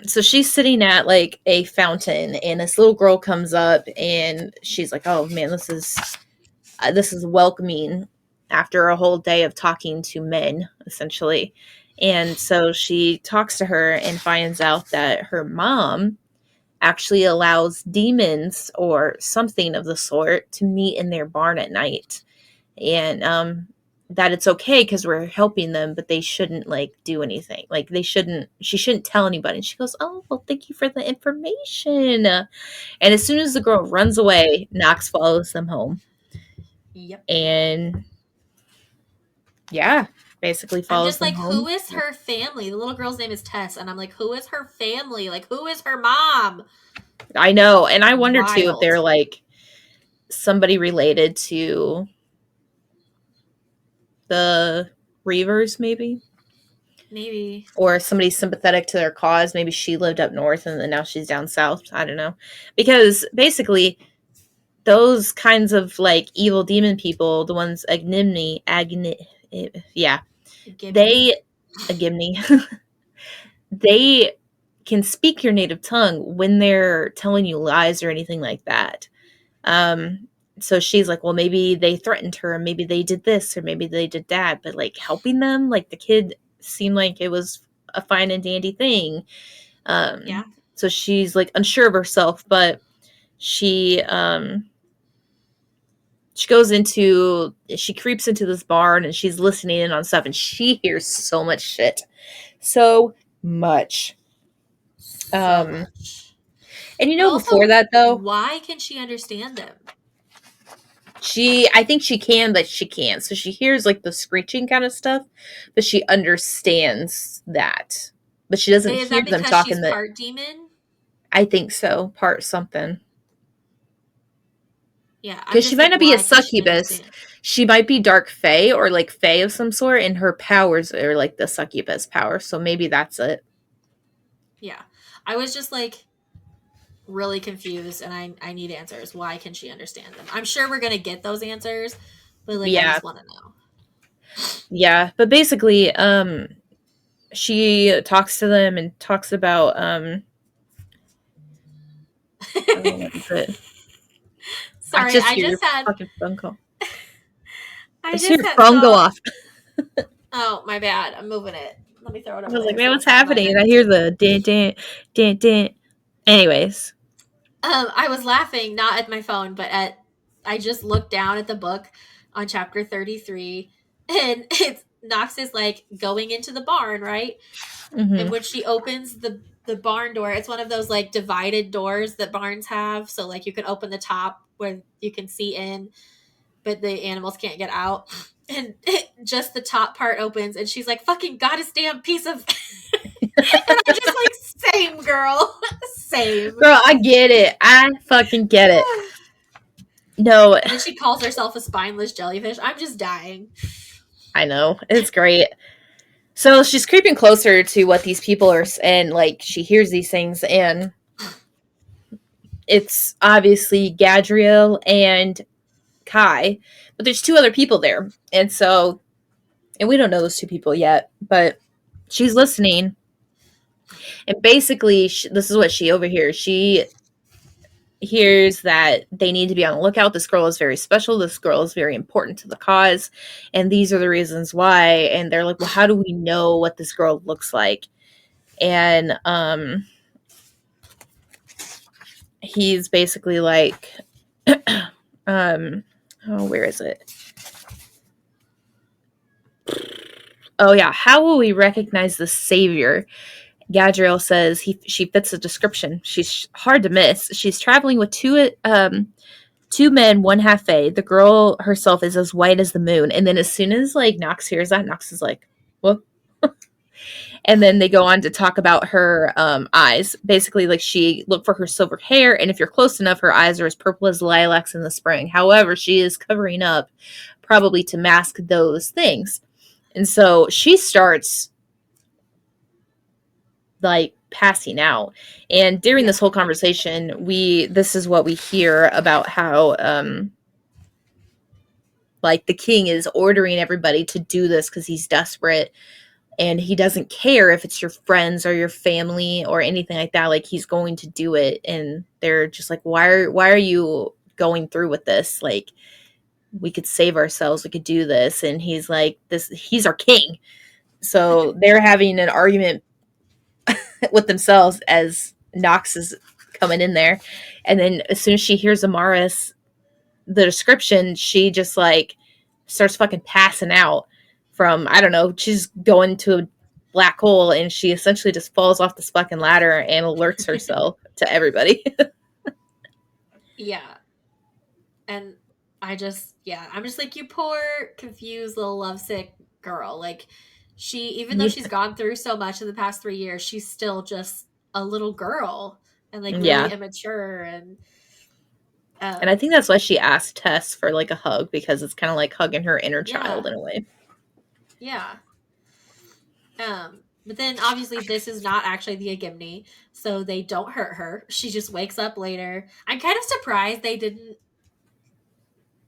so she's sitting at like a fountain, and this little girl comes up, and she's like, "Oh man, this is welcoming after a whole day of talking to men, essentially." And so she talks to her and finds out that her mom actually allows demons or something of the sort to meet in their barn at night, and that it's okay because we're helping them, but they shouldn't like do anything, like she shouldn't tell anybody. And she goes, "Oh well, thank you for the information." And as soon as the girl runs away, Knox follows them home, Yep. and yeah, basically I'm follows just them like, who home. is her family? The little girl's name is Tess, and I'm like, who is her family? Like, who is her mom? I know, and I wonder too if Wild. they're like somebody related to the Reavers, maybe, Maybe. or somebody sympathetic to their cause. Maybe she lived up north and then now she's down south. I don't know, because basically those kinds of like evil demon people, the ones yeah, Gimney. they Agimni, they can speak your native tongue when they're telling you lies or anything like that. Um, so she's like, well, maybe they threatened her, or maybe they did this, or maybe they did that, but like helping them, like the kid seemed like it was a fine and dandy thing. Yeah. So she's like unsure of herself, but she creeps into this barn and she's listening in on stuff, and she hears so much shit, so much. So Um, much. and But before also, that though, why can she understand them? I think she can, but she can't. So she hears like the screeching kind of stuff, but she understands that. But she doesn't Is hear that them because she's talking that. part demon? I think so, part something. Yeah, I'm Because she just might like, not be a why can she succubus. understand? She might be dark fae or like fae of some sort, and her powers are like the succubus power. So maybe that's it. Yeah. I was just like really confused and I need answers. Why can she understand them? I'm sure we're gonna get those answers, but like I Yeah, just wanna know. yeah. But basically, she talks to them and talks about oh, what is it? I Sorry, just hear your fucking phone call. I I just hear just your had phone go saw off. oh my bad. I'm moving it. Let me throw it I over was like, there man, so what's it's not happening? And I buzzing. hear the ding, ding, ding, ding. Anyways. I was laughing not at my phone, but at I just looked down at the book on chapter 33 and it's Knox is like going into the barn, right? And Mm-hmm. when she opens the barn door, it's one of those like divided doors that barns have. So like you can open the top where you can see in, but the animals can't get out. And just the top part opens, and she's like, "Fucking goddess damn piece of," and I'm just like, "Same girl, same." Girl, I get it. I fucking get it. No, And then she calls herself a spineless jellyfish. I'm just dying. I know. It's great. So she's creeping closer to what these people are, and like she hears these things, and it's obviously Gadriel and Kai, but there's two other people there, and we don't know those two people yet, but she's listening, and basically, this is what she overhears. She hears that they need to be on the lookout. This girl is very special. This girl is very important to the cause, and these are the reasons why. And they're like, well, how do we know what this girl looks like? And he's basically like, oh, where is it? Oh yeah, how will we recognize the savior? Gadriel says she fits the description. She's hard to miss. She's traveling with two men, one half fae. The girl herself is as white as the moon. And then as soon as like Nox hears that, Nox is like, what? And then they go on to talk about her eyes. Basically, like she looked for her silver hair, and if you're close enough, her eyes are as purple as lilacs in the spring. However, she is covering up, probably to mask those things. And so she starts like passing out. And during Yeah. this whole conversation, this is what we hear about how like the king is ordering everybody to do this because he's desperate, and he doesn't care if it's your friends or your family or anything like that. Like, he's going to do it, and they're just like, why are you going through with this? Like, we could save ourselves, we could do this. And he's like, this, he's our king. So they're having an argument with themselves as Knox is coming in there. And then as soon as she hears Amaris, the description, she just like starts fucking passing out from, I don't know, she's going to a black hole, and she essentially just falls off this fucking ladder and alerts herself to everybody. Yeah. And I'm just like, you poor, confused little lovesick girl. Like, even though Yeah. she's gone through so much in the past 3 years, she's still just a little girl and like really Yeah. immature. And I Um, think that's why she asked Tess for like a hug, because it's kind of like hugging her inner child yeah, in a way. yeah. But then obviously this is not actually the Agimni, so they don't hurt her. She just wakes up later. I'm kind of surprised they didn't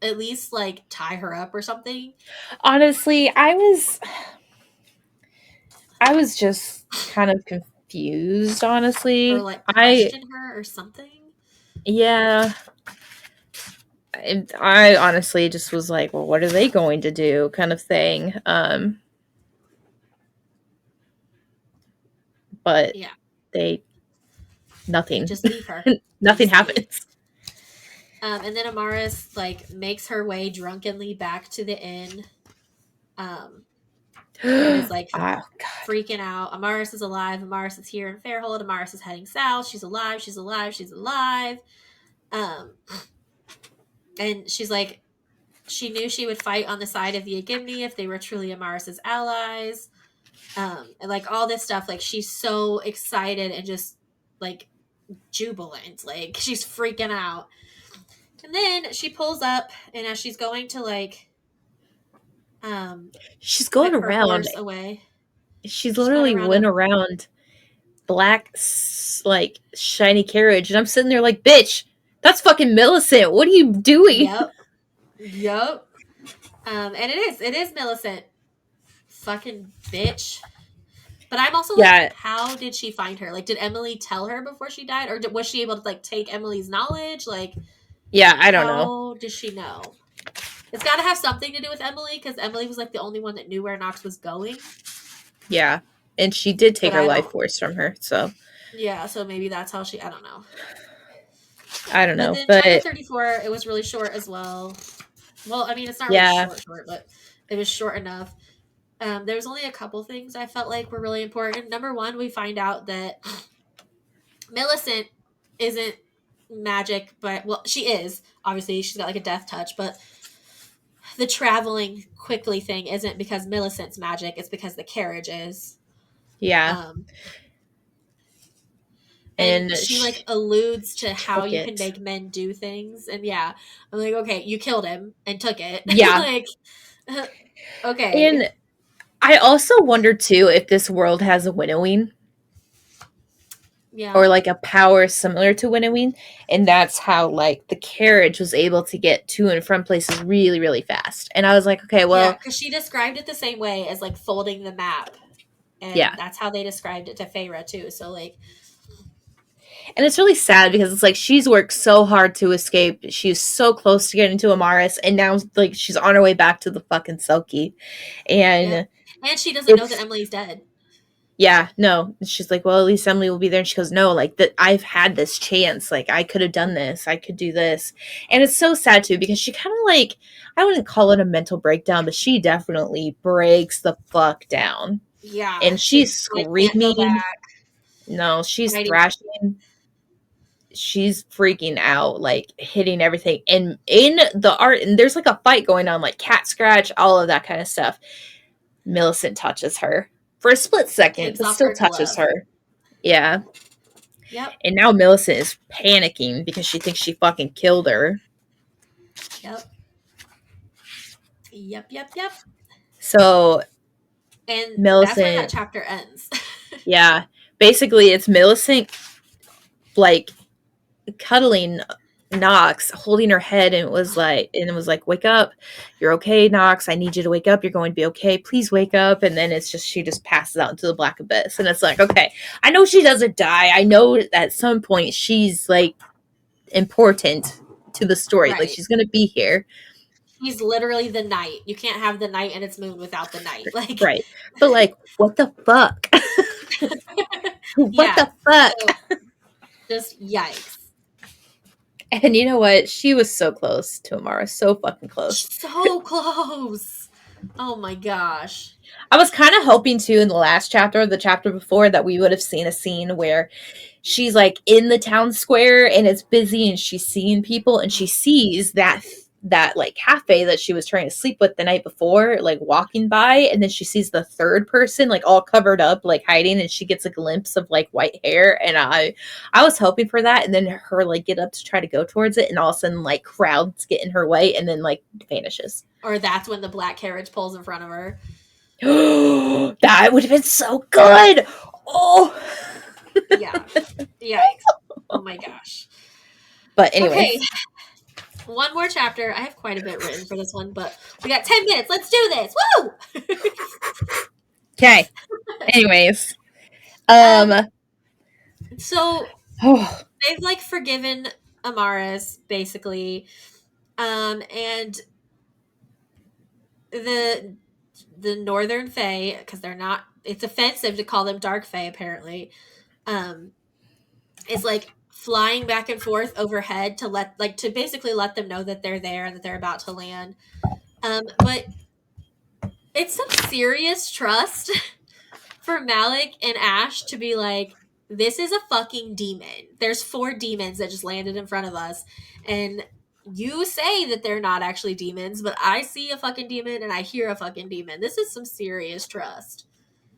at least like tie her up or something, Honestly, I was just kind of confused, or honestly. like I question her or something. Yeah, I honestly just was like, well, what are they going to do, kind of thing. But Yeah, they they nothing just leave her. They nothing just leave. happens. And then Amaris like makes her way drunkenly back to the inn, um, and Oh is like God. freaking out. Amaris is alive. Amaris is here in Fairhold. Amaris is heading south. She's alive. She's alive. She's alive. Um, and she's like, she knew she would fight on the side of the Agimni if they were truly Amaris's allies. And like all this stuff, like she's so excited and just like jubilant, like she's freaking out. And then she pulls up, and as she's going to like um She's put going her around. horse away, She's she's going literally around went a around black, like shiny carriage, and I'm sitting there like, bitch, that's fucking Millicent. What are you doing? yep, yep. And it is Millicent, fucking bitch. But I'm also like, Yeah, how did she find her? Like, did Emily tell her before she died, or was she able to like take Emily's knowledge? Like, yeah. I don't know. how does she know? It's got to have something to do with Emily, because Emily was like the only one that knew where Knox was going. Yeah, and she did take But her I life don't. force from her, so Yeah, so maybe that's how she. I don't know. I don't But know. then chapter But 34, it was really short as well. Well, I mean, it's not really yeah, short, but it was short enough. There was only a couple things I felt like were really important. Number one, we find out that Millicent isn't magic, but well, she is. Obviously, she's got like a death touch, but the traveling quickly thing isn't because Millicent's magic, it's because the carriage is. yeah, Um, and and she like she alludes to how took you can it. make men do things. And yeah, I'm like, okay, you killed him and took it. Yeah, Like, okay. and I also wonder too if this world has a winnowing or Yeah. like a power similar to winnowing, and that's how like the carriage was able to get to and from places really, really fast. And I was like, okay, Yeah, well, because she described it the same way as like folding the map. And yeah. that's how they described it to Feyre too. So like, And it's really sad because it's like she's worked so hard to escape. She's so close to getting to Amaris, and now like she's on her way back to the fucking Selkie. yep. And And she doesn't know that it's Emily's dead. yeah, no. She's like, well, at least Emily will be there. And she goes, no, like that I've had this chance. Like I could have done this. I could do this. And it's so sad too because she kind of like I wouldn't call it a mental breakdown, but she definitely breaks the fuck down. Yeah. And She's she's like, can't go screaming. back. No, she's Fighting. thrashing. She's freaking out, like hitting everything. And in the art, and there's like a fight going on, like cat scratch, all of that kind of stuff. Millicent touches her for a split second, Takes but off still her touches glove. her. Yeah. Yep. And now Millicent is panicking because she thinks she fucking killed her. Yep. Yep. Yep. Yep. So And that's where that Millicent, chapter ends. yeah, basically it's Millicent like cuddling Knox holding her head and it was like, wake up. You're okay, Knox. I need you to wake up. You're going to be okay. Please wake up. And then it's just she just passes out into the black abyss. And it's like, okay, I know she doesn't die. I know at some point she's like important to the story. Like Right. she's gonna be here. He's literally the night. You can't have the night and its moon without the night. Like, Right. But like, what the fuck? What yeah. the fuck? So just yikes. And you know what? She was so close to Amara. So fucking close. So close. Oh my gosh. I was kind of hoping too in the last chapter, the chapter before, that we would have seen a scene where she's like in the town square and it's busy and she's seeing people and she sees that like cafe that she was trying to sleep with the night before like walking by, and then she sees the third person like all covered up like hiding, and she gets a glimpse of like white hair, and I was hoping for that, and then her like get up to try to go towards it, and all of a sudden like crowds get in her way and then like vanishes. Or that's when the black carriage pulls in front of her. That would have been so good. Oh. Yeah. Yikes. Oh my gosh. But anyways. Okay. One more chapter. I have quite a bit written for this one, but we got 10 minutes. Let's do this. Woo! Okay. Anyways. So Oh, they've like forgiven Amaris basically. And the Northern Fae, because they're not, it's offensive to call them Dark Fae apparently, um, is like flying back and forth overhead to let like to basically let them know that they're there and that they're about to land. But it's some serious trust for Malik and Ash to be like, this is a fucking demon. There's 4 demons that just landed in front of us, and you say that they're not actually demons, but I see a fucking demon and I hear a fucking demon. This is some serious trust.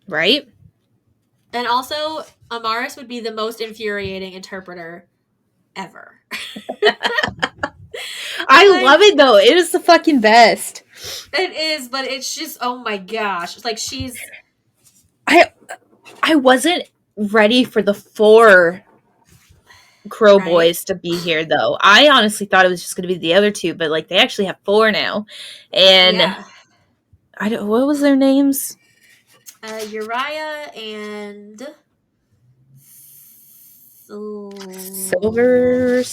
right? And also, Amaris would be the most infuriating interpreter ever. I Like, love it though. It is the fucking best. it is, but it's just, oh my gosh. It's like she's I wasn't ready for the 4 Crow right. boys to be here though. I honestly thought it was just going to be the other 2, but like they actually have 4 now. And Yeah. I don't, what was their names? Uriah and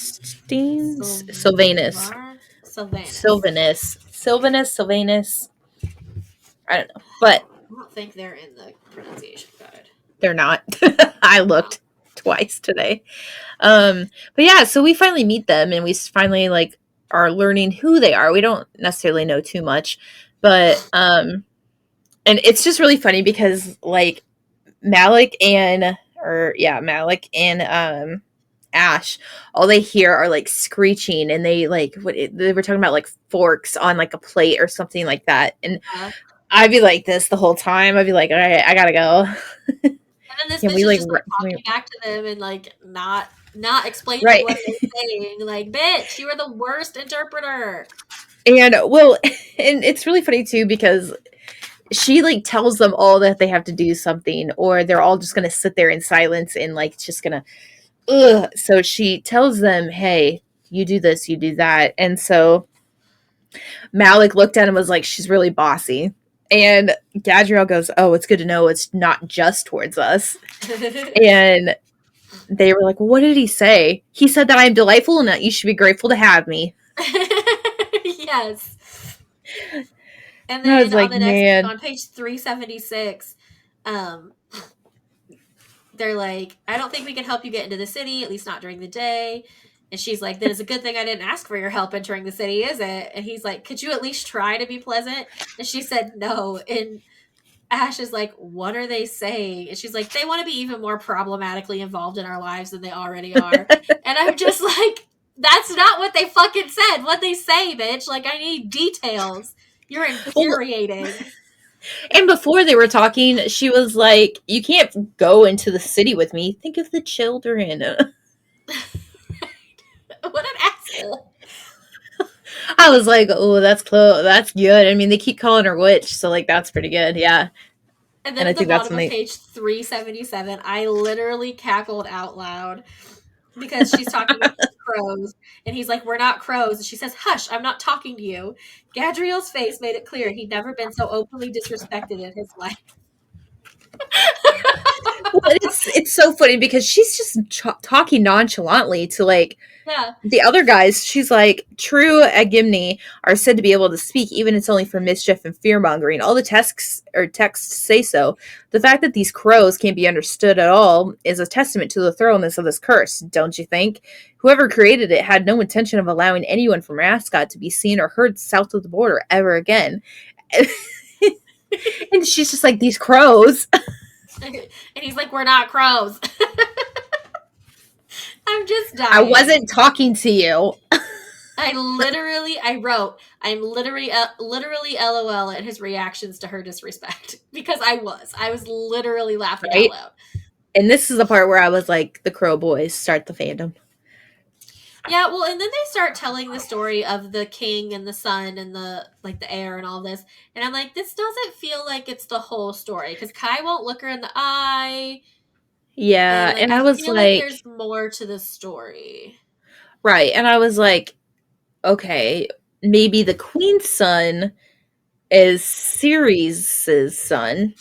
Silversteins? Sylvanus. Sylvanus. Sylvanus. I don't know. But I don't think they're in the pronunciation guide. they're not. I looked twice today. But yeah, so we finally meet them and we finally like are learning who they are. We don't necessarily know too much, but and it's just really funny because like Malik and Ash, all they hear are like screeching, and they like they were talking about like forks on like a plate or something like that, and Uh, I'd be like this the whole time. I'd be like, all right, I gotta go. and then this Can bitch we is like just like talking back to them and like not explaining right? what they're saying. Like, bitch, you are the worst interpreter. And well, and it's really funny too because she like tells them all that they have to do something, or they're all just gonna sit there in silence and like just gonna ugh. So she tells them, hey, you do this, you do that. And so Malik looked at him and was like, she's really bossy. And Gadriel goes, oh, it's good to know it's not just towards us. And they were like, well, what did he say? He said that I'm delightful and that you should be grateful to have me. Yes. And And I was then on like, the next, man. on page 376, um, they're like, I don't think we can help you get into the city, at least not during the day. And she's like, then it's a good thing I didn't ask for your help entering the city, is it? And he's like, could you at least try to be pleasant? And she said, no. And Ash is like, what are they saying? And she's like, they want to be even more problematically involved in our lives than they already are. And I'm just like, that's not what they fucking said. What they say, bitch. Like, I need details. You're Well, infuriating. and before they were talking, she was like, you can't go into the city with me. Think of the children. What an asshole. I was like, oh, that's close. That's good. I mean, they keep calling her witch, so like that's pretty good. Yeah. And then And I at the think that's bottom when of they page 377, I literally cackled out loud. because she's talking about crows. And he's like, "We're not crows." And she says, "Hush, I'm not talking to you." Gadriel's face made it clear he'd never been so openly disrespected in his life. Well, it's so funny because she's just talking nonchalantly to like Yeah. the other guys. She's like, true Agimni are said to be able to speak, even if it's only for mischief and fear mongering. All the texts say so. The fact that these crows can't be understood at all is a testament to the thoroughness of this curse, don't you think? Whoever created it had no intention of allowing anyone from Ascot to be seen or heard south of the border ever again. And she's just like, these crows. And he's like, "We're not crows." I'm just I dying. wasn't talking to you. I wrote, I'm literally LOL at his reactions to her disrespect because I was literally laughing out Right? loud. And this is the part where I was like, the Crow Boys start the fandom. Yeah, well, and then they start telling the story of the king and the son and the like the heir and all this, and I'm like, this doesn't feel like it's the whole story because Kai won't look her in the eye, and Yeah, like and I I was feel like like, there's more to the story. right, and I was like, okay, maybe the Queen's son is Ceres' son.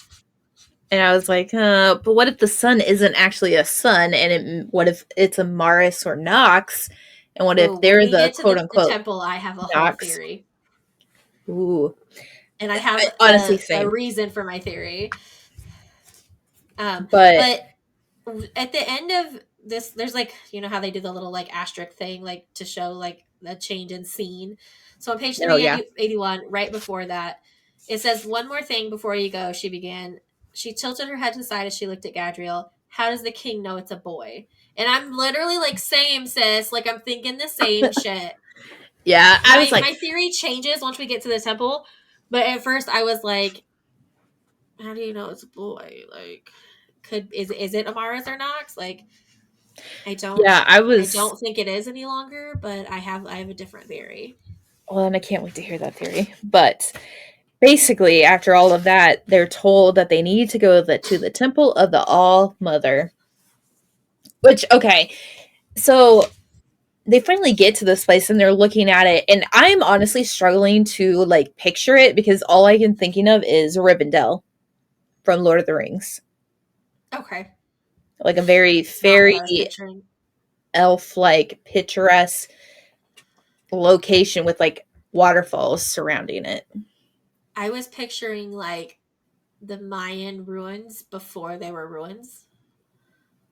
And I was like, but what if the son isn't actually a son? And what if it's a Maris or Nox? And what Oh, if when they're we the get to quote the unquote temple, I have a whole Nox? theory, Ooh, and I have honestly, a same. reason for my theory. But But at the end of this, there's like, you know how they do the little like asterisk thing, like to show like the change in scene. So on page oh yeah, 381, right before that, it says, "One more thing before you go," she began. She tilted her head to the side as she looked at Gadriel. "How does the king know it's a boy?" And I'm literally like, same, sis. Like, I'm thinking the same shit. yeah. I was like, My theory changes once we get to the temple. But at first, I was like, how do you know it's a boy? Like, is it Amaris or Nox? Like, I don't yeah, I I was. don't think it is any longer, but I have a different theory. Well, and I can't wait to hear that theory. But basically, after all of that, they're told that they need to go to the temple of the All Mother. Which, okay, so they finally get to this place and they're looking at it, and I'm honestly struggling to like picture it because all I can thinking of is Rivendell from Lord of the Rings, Okay. like a very It's not what I fairy was picturing. elf-like picturesque location with like waterfalls surrounding it. I was picturing like the Mayan ruins before they were ruins.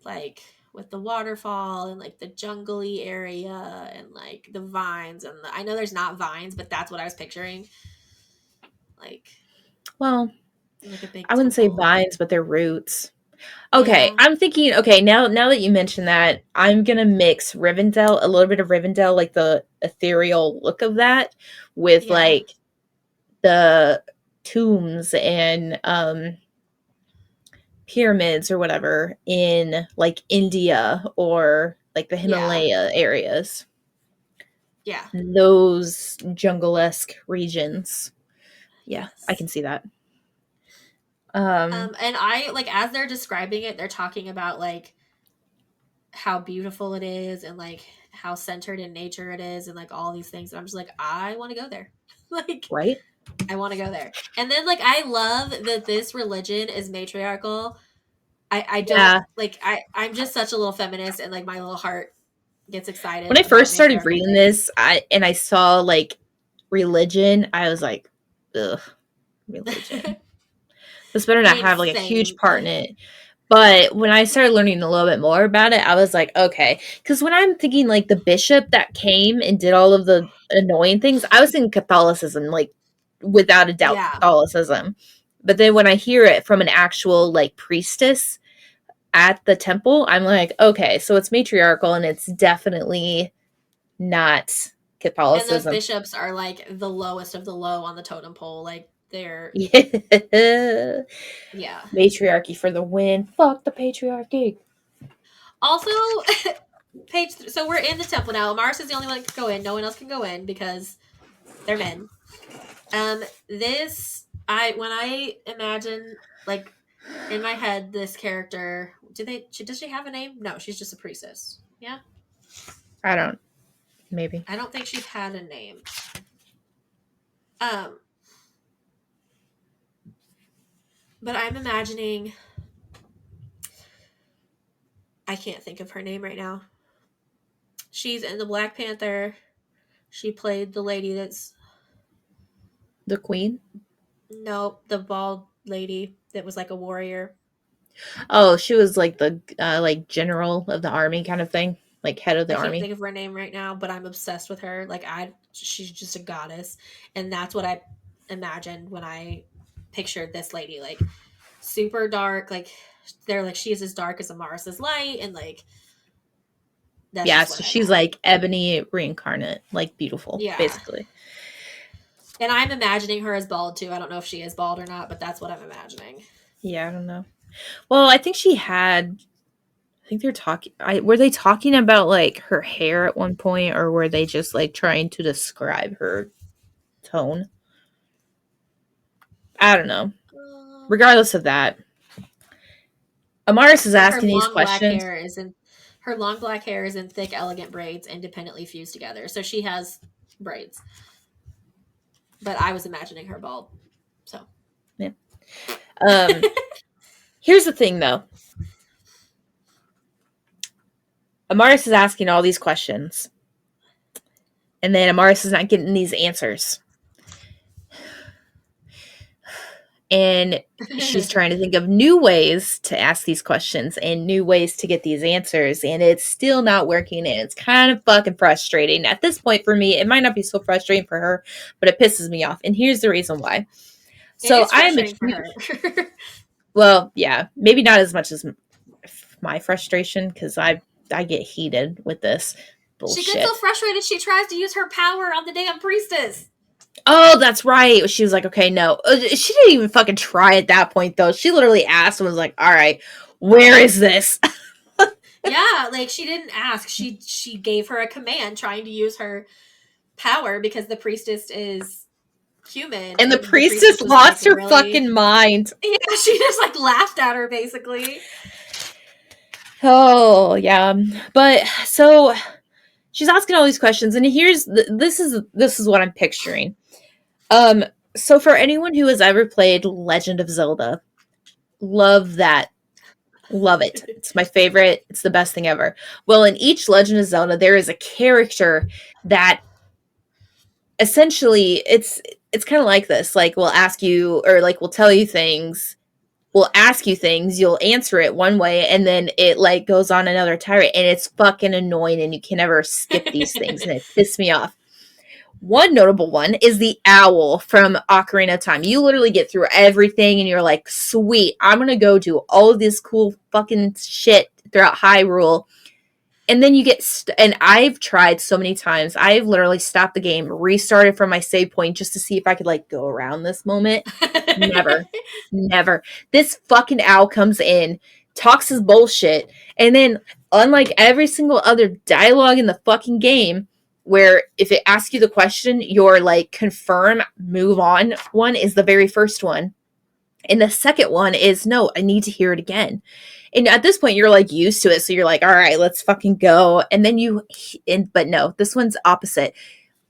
Like with the waterfall and like the jungly area and like the vines and I know there's not vines, but that's what I was picturing. Like Well, a big I wouldn't say temple. vines, but their roots. Okay, Yeah. I'm thinking. Okay, now that you mention that, I'm gonna mix Rivendell, a little bit of Rivendell, like the ethereal look of that, with Yeah. like the tombs and pyramids or whatever in like India or like the Yeah. Himalaya areas, Yeah. those jungle-esque regions. Yeah, I Yes. can see that. Um, And I like as they're describing it, they're talking about like how beautiful it is and like how centered in nature it is and like all these things. And I'm just like, I want to go there. Like, right? I want to go there. And then like I love that this religion is matriarchal. I don't Yeah. like I'm just such a little feminist and like my little heart gets When excited I about first started matriarchal reading things. this, I saw like religion, I was like, ugh, religion. This better I not mean, have like a huge same. part in it. But when I started learning a little bit more about it, I was like, okay. Because when I'm thinking like the bishop that came and did all of the annoying things, I was thinking Catholicism, like without a doubt, Yeah. Catholicism. But then when I hear it from an actual like priestess at the temple, I'm like, okay, so it's matriarchal and it's definitely not And those Catholicism. bishops are like the lowest of the low on the totem pole. Like they're Yeah. yeah. Matriarchy for the win. Fuck the patriarchy. Also, so we're in the temple now. Mars is the only one that can go in. No one else can go in because they're men. This I when I imagine like in my head this character, does she have a name? No, she's just a priestess. Yeah. I don't. Maybe. I don't think she's had a name. Um, but I'm imagining. I can't think of her name right now. She's in the Black Panther. She played the lady that's The queen? nope, the bald lady that was like a warrior. Oh, she was like the like general of the army kind of thing, like head of the I can't army. think of her name right now, but I'm obsessed with her. She's just a goddess, and that's what I imagined when I pictured this lady, like super dark. Like they're like she is as dark as Amaris's light, and like that's Yeah, just what so I she's imagine. like ebony reincarnate, like beautiful, Yeah, basically. and I'm imagining her as bald too. I don't know if she is bald or not, but that's what I'm imagining. Yeah, I don't know. Well, I think she had. I think they're talking. Were they talking about like her hair at one point, or were they just like trying to describe her tone? I don't know. Um, Regardless of that, Amaris is but her asking these long black questions. hair is in her long black hair is in thick, elegant braids, independently fused together. So she has braids, but I was imagining her bald. So Yeah. Here's the thing, though. Amaris is asking all these questions, and then Amaris is not getting these answers. And she's trying to think of new ways to ask these questions and new ways to get these answers, and it's still not working. And it's kind of fucking frustrating at this point for me. It might not be so frustrating for her, but it pisses me off. And here's the reason why. it So is I am a frustrating for huge, her. well, yeah, maybe not as much as my frustration, because I get heated with this She gets so bullshit. frustrated she tries to use her power on the damn priestess. Oh, that's right. She was like, okay, no. She didn't even fucking try at that point, though. She literally asked and was like, all right, where is this? Yeah, like she didn't ask. She gave her a command trying to use her power because the priestess is human And the and the priestess priestess was like lost her really fucking mind. yeah, she just like laughed at her basically. Oh, yeah. But so she's asking all these questions, and this is what I'm picturing. Um, so for anyone who has ever played Legend of Zelda, love that. Love it. It's my favorite. It's the best thing ever. Well, in each Legend of Zelda, there is a character that essentially it's kind of like this. Like we'll ask you or like we'll tell you things, we'll ask you things, you'll answer it one way, and then it like goes on another tirade, and it's fucking annoying, and you can never skip these things, and it pisses me off. One notable one is the owl from Ocarina of Time. You literally get through everything and you're like, sweet, I'm gonna go do all of this cool fucking shit throughout Hyrule. And then you get, and I've tried so many times. I've literally stopped the game, restarted from my save point just to see if I could like go around this moment. Never, never. This fucking owl comes in, talks his bullshit, and then, unlike every single other dialogue in the fucking game, where if it asks you the question, your like confirm, move on one is the very first one. And the second one is no, I need to hear it again. And at this point, you're like used to it. So you're like, all right, let's fucking go. And then but no, this one's opposite.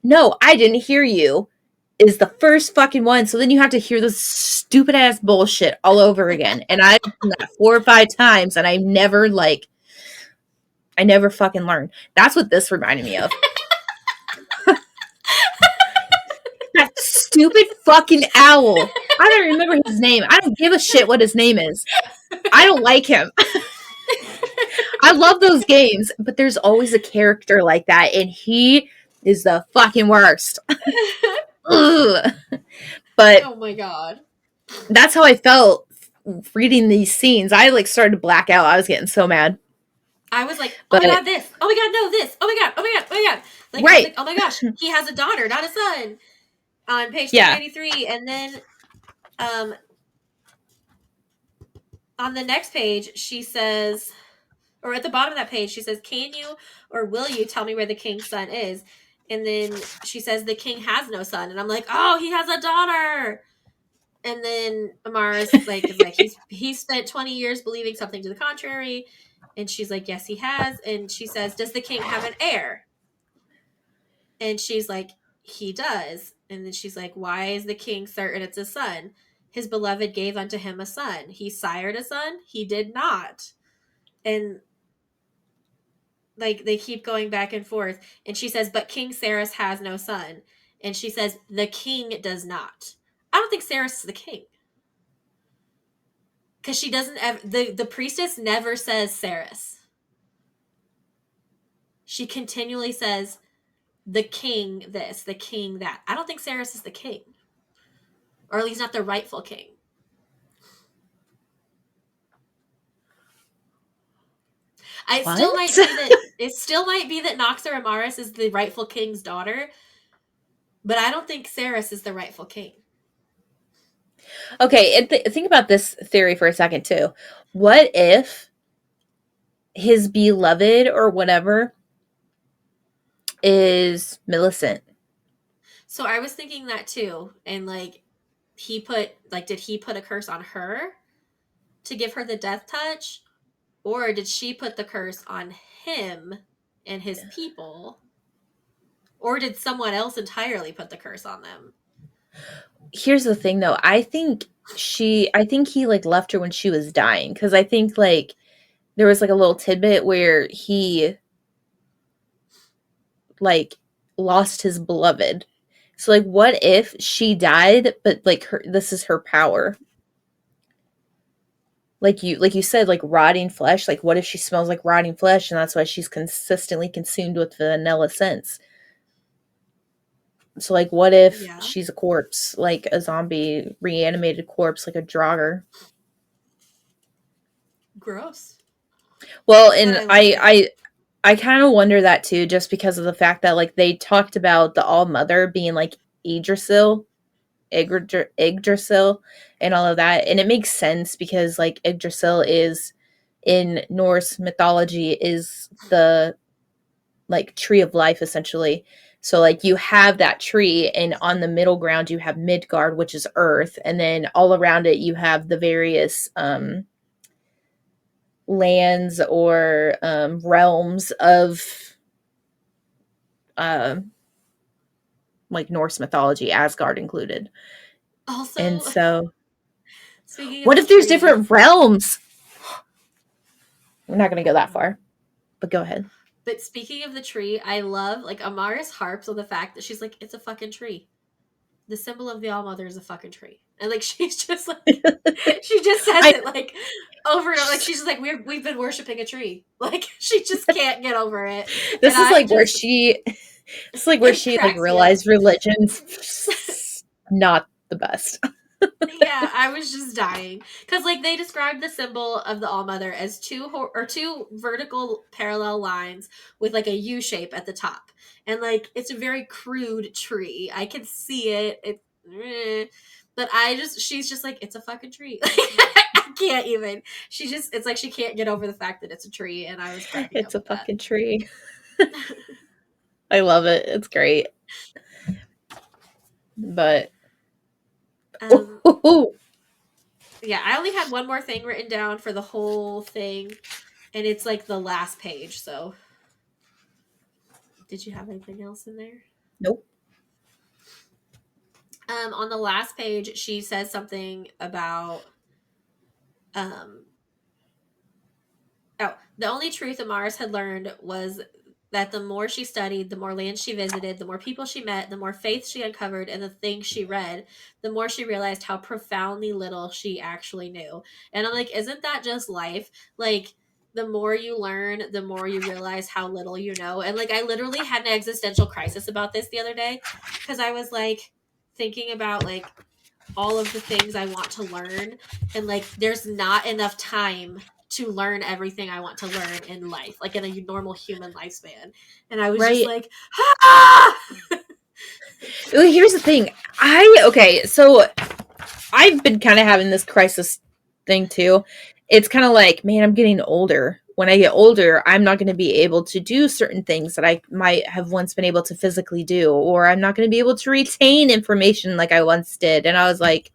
No, I didn't hear you is the first fucking one. So then you have to hear this stupid ass bullshit all over again. And I've done that 4 or 5 times and I never fucking learned. That's what this reminded me of. That stupid fucking owl. I don't remember his name. I don't give a shit what his name is. I don't like him. I love those games, but there's always a character like that, and he is the fucking worst. Ugh. But Oh my god. that's how I felt reading these scenes. I like started to black out. I was getting so mad. I was like, oh my But god, this. Oh my god, no, this. Oh my god, oh my god, oh my god. Like I was right, like, oh my gosh, he has a daughter, not a son. On page yeah. 393, and then um on the next page she says, or at the bottom of that page she says, can you or will you tell me where the king's son is? And then she says the king has no son, and I'm like, oh, he has a daughter. And then Amara's like is like he's spent 20 years believing something to the contrary, And she's like, yes, he has. And she says, does the king have an heir? And she's like, he does. And then she's like, why is the king certain it's a son? His beloved gave unto him a son. He sired a son? He did not. And like they keep going back and forth. And she says, but King Saras has no son. And she says, the king does not. I don't think Saras is the king. Because she doesn't ever, the priestess never says Saras. She continually says the king this, the king that. I don't think Saras is the king. Or at least not the rightful king. What? It still might be that Noxer Amaris is the rightful king's daughter, but I don't think Saras is the rightful king. Okay, and think about this theory for a second too. What if his beloved or whatever is Millicent? So I was thinking that too, and like he put like did he put a curse on her to give her the death touch, or did she put the curse on him and his people, or did someone else entirely put the curse on them? Here's the thing though. I think he like left her when she was dying cuz I think like there was like a little tidbit where he like lost his beloved. So like what if she died but like her this is her power? Like you said like rotting flesh, like what if she smells like rotting flesh and that's why she's consistently consumed with vanilla scents? So like what if Yeah, she's a corpse, like a zombie reanimated corpse like a Draugr? gross. Well, But and I like it. I kind of wonder that too, just because of the fact that like they talked about the All Mother being like Yggdrasil, Yggdrasil, and all of that, and it makes sense because like Yggdrasil is in Norse mythology is the like tree of life essentially. So like you have that tree, and on the middle ground you have Midgard, which is Earth, and then all around it you have the various lands or realms of uh, like Norse mythology, Asgard included. And Also, so, speaking of what the if there's tree, different realms? We're not going to go that far, but go ahead. but speaking of the tree, I love like Amaris harps on the fact that she's like, it's a fucking tree. The symbol of the All Mother is a fucking tree. And like she's just like she just says I it like over and over. Like she's just like we've been worshiping a tree. Like she just can't get over it. And this is I like where just she this is like where it she like cracks me up. realized religion's not the best. Yeah, I was just dying because like they described the symbol of the All Mother as two vertical parallel lines with like a U shape at the top, and like it's a very crude tree. I can see it. But she's just like it's a fucking tree. I can't even. It's like she can't get over the fact that it's a tree, and I was cracking It's up a with that. fucking tree. I love it. It's great. But Um, ooh, yeah, I only had one more thing written down for the whole thing, and it's like the last page. So did you have anything else in there? nope. On the last page, she says something about um, oh, the only truth Amaris had learned was that the more she studied, the more land she visited, the more people she met, the more faith she uncovered, and the things she read, the more she realized how profoundly little she actually knew. And I'm like, isn't that just life? Like, the more you learn, the more you realize how little you know. And like, I literally had an existential crisis about this the other day because I was like thinking about like all of the things I want to learn. And like, there's not enough time to learn everything I want to learn in life, like in a normal human lifespan. And I was just Right. like, ah! Well, here's the thing. Okay, so I've been kind of having this crisis thing too. It's kind of like, man, I'm getting older. When I get older, I'm not going to be able to do certain things that I might have once been able to physically do, or I'm not going to be able to retain information like I once did. And I was like,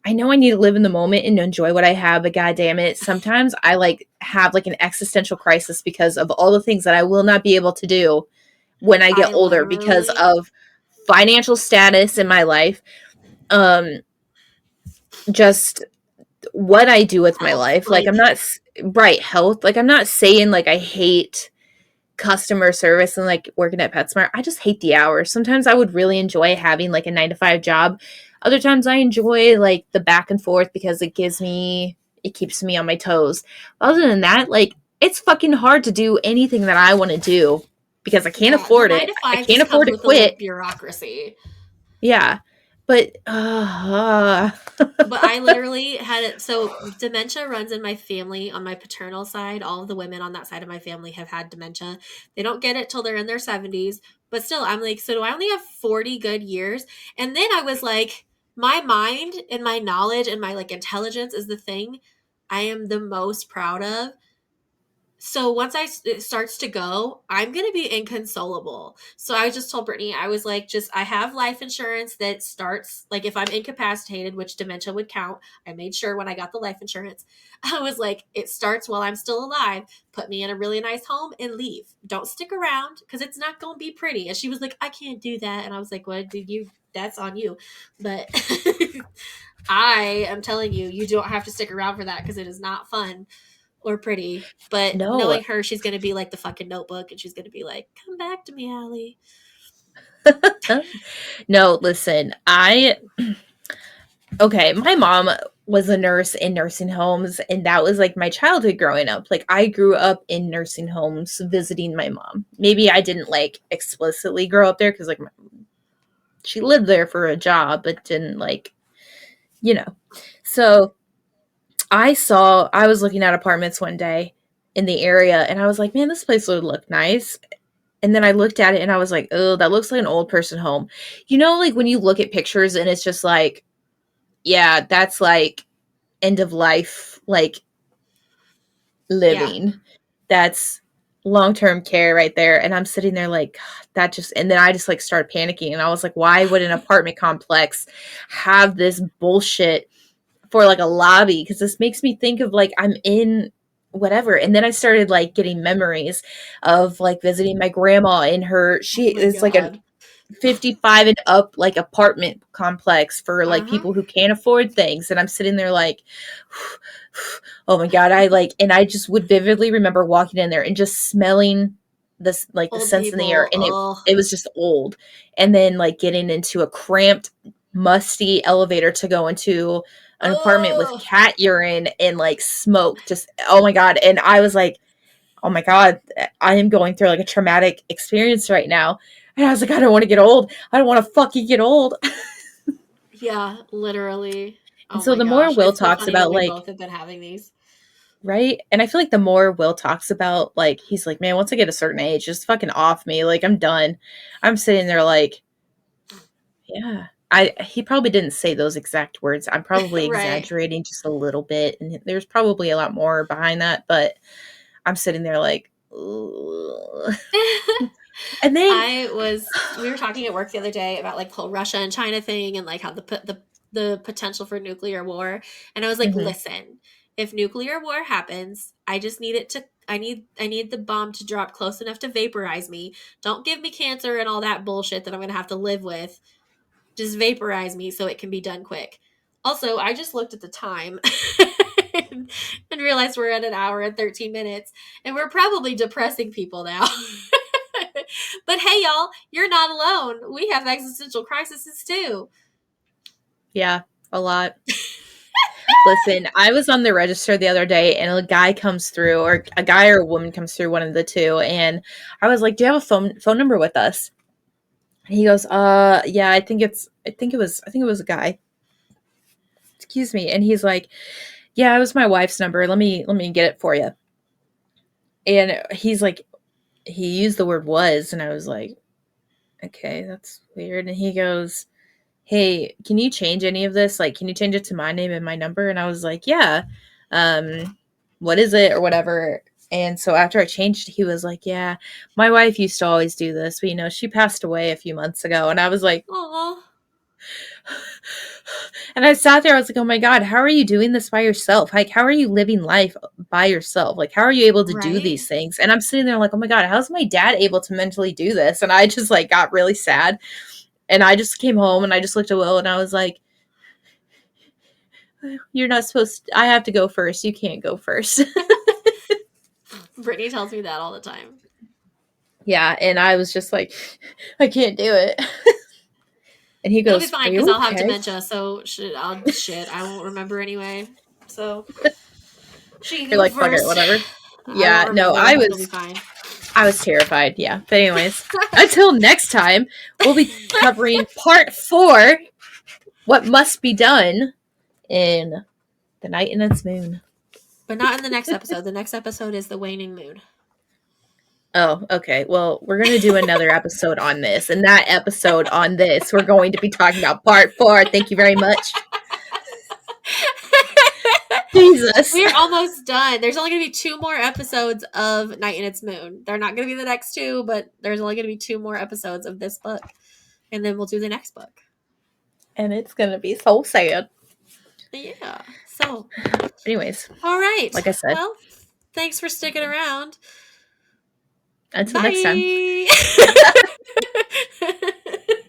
I know I need to live in the moment and enjoy what I have, but god damn it, sometimes I like have like an existential crisis because of all the things that I will not be able to do when I get I older because literally, of financial status in my life. Um just what I do with my health, life. Like I'm like, not right health. Like I'm not saying like I hate customer service and like working at PetSmart. I just hate the hours. Sometimes I would really enjoy having like a 9 to 5 job. Other times I enjoy like the back and forth because it keeps me on my toes. Other than that, like it's fucking hard to do anything that I want to do because I can't yeah, the afford nine it. to I five can't just afford comes to with a quit. bureaucracy. Yeah. But But I literally had it. So dementia runs in my family on my paternal side. All of the women on that side of my family have had dementia. They don't get it till they're in their 70s. But still, I'm like, so do I only have 40 good years? And then I was like, my mind and my knowledge and my like intelligence is the thing I am the most proud of. So once it starts to go, I'm gonna be inconsolable. So I just told Brittany, I was like, just I have life insurance that starts like if I'm incapacitated, which dementia would count. I made sure when I got the life insurance, I was like, it starts while I'm still alive. Put me in a really nice home and leave. Don't stick around because it's not gonna be pretty. And she was like, I can't do that. And I was like, what did you? That's on you. But I am telling you, you don't have to stick around for that because it is not fun or pretty. But no. knowing her, she's gonna be like the fucking Notebook, and she's gonna be like, "Come back to me, Allie." No, listen. I okay, my mom was a nurse in nursing homes, and that was like my childhood growing up. Like I grew up in nursing homes visiting my mom. Maybe I didn't like explicitly grow up there because like she lived there for a job, but didn't like, you know. So I was looking at apartments one day in the area, and I was like, man, this place would look nice. And then I looked at it and I was like, oh, that looks like an old person home. You know, like when you look at pictures and it's just like, yeah, that's like end of life, like Yeah. living. That's long term care right there. And I'm sitting there like, God, that just, and then I just like started panicking. And I was like, why would an apartment complex have this bullshit for like a lobby? Because this makes me think of like I'm in whatever. And then I started like getting memories of like visiting my grandma in her, Oh she my is like a god. 55 and up like apartment complex for Uh like huh. people who can't afford things, and I'm sitting there like oh my god, I like, and I just would vividly remember walking in there and just smelling this like the Old scents in the air, people. and it Oh. it was just old. And then like getting into a cramped musty elevator to go into an apartment with Oh. cat urine and like smoke, just oh my god. And I was like, oh my god, I am going through like a traumatic experience right now. And I was like, I don't want to get old. I don't want to fucking get old. Yeah. Literally. And Oh so my the more gosh. Will It's so talks funny that about we like, both have been having these. right? And I feel like the more Will talks about like, he's like, man, once I get a certain age, just fucking off me. Like I'm done. I'm sitting there like, yeah. He probably didn't say those exact words. I'm probably Right. exaggerating just a little bit, and there's probably a lot more behind that, but I'm sitting there like, ugh. And then We were talking at work the other day about like the whole Russia and China thing and like how the potential for nuclear war. And I was like, mhm. listen, if nuclear war happens, I just need it to I need the bomb to drop close enough to vaporize me. Don't give me cancer and all that bullshit that I'm gonna have to live with. Just vaporize me so it can be done quick. Also, I just looked at the time and realized we're at an hour and 13 minutes, and we're probably depressing people now. But hey, y'all, you're not alone. We have existential crises too. Yeah, a lot. Listen, I was on the register the other day and a guy comes through, or a guy or a woman comes through, one of the two, and I was like, "Do you have a phone number with us?" And he goes, yeah, I think it was a guy. Excuse me." And he's like, "Yeah, it was my wife's number. Let me get it for you." And he's like, he used the word was, and I was like, "Okay, that's weird." And he goes, "Hey, can you change any of this? Like, can you change it to my name and my number?" And I was like, "Yeah. What is it or whatever?" And so after I changed, he was like, "Yeah, my wife used to always do this, but she passed away a few months ago." And I was like, Aw. And I sat there, I was like, oh my God, how are you doing this by yourself? Like, how are you living life by yourself? Like, how are you able to do Right? these things? And I'm sitting there like, oh my God, how's my dad able to mentally do this? And I just like got really sad. And I just came home and I just looked at Will and I was like, you're not supposed to, I have to go first. You can't go first. Brittany tells me that all the time. Yeah. And I was just like, I can't do it. And he It'll be goes, are fine because you I'll have okay? dementia, so shit, I won't remember anyway. So she can You're go like, fuck it, first. whatever. I won't Yeah, no, remember. It'll be fine. I was terrified. Yeah. But anyways, until next time, we'll be covering part 4, what must be done in The Night and Its Moon. But not in the next episode. The next episode is the waning moon. Oh, okay. Well, we're going to do another episode on this. And that episode on this, we're going to be talking about part 4. Thank you very much. Jesus. We're almost done. There's only going to be 2 more episodes of Night and Its Moon. They're not going to be the next 2, but there's only going to be 2 more episodes of this book. And then we'll do the next book. And it's going to be so sad. Yeah. So, Anyways, all right. like I said, Well, thanks for sticking around. until next time. Bye.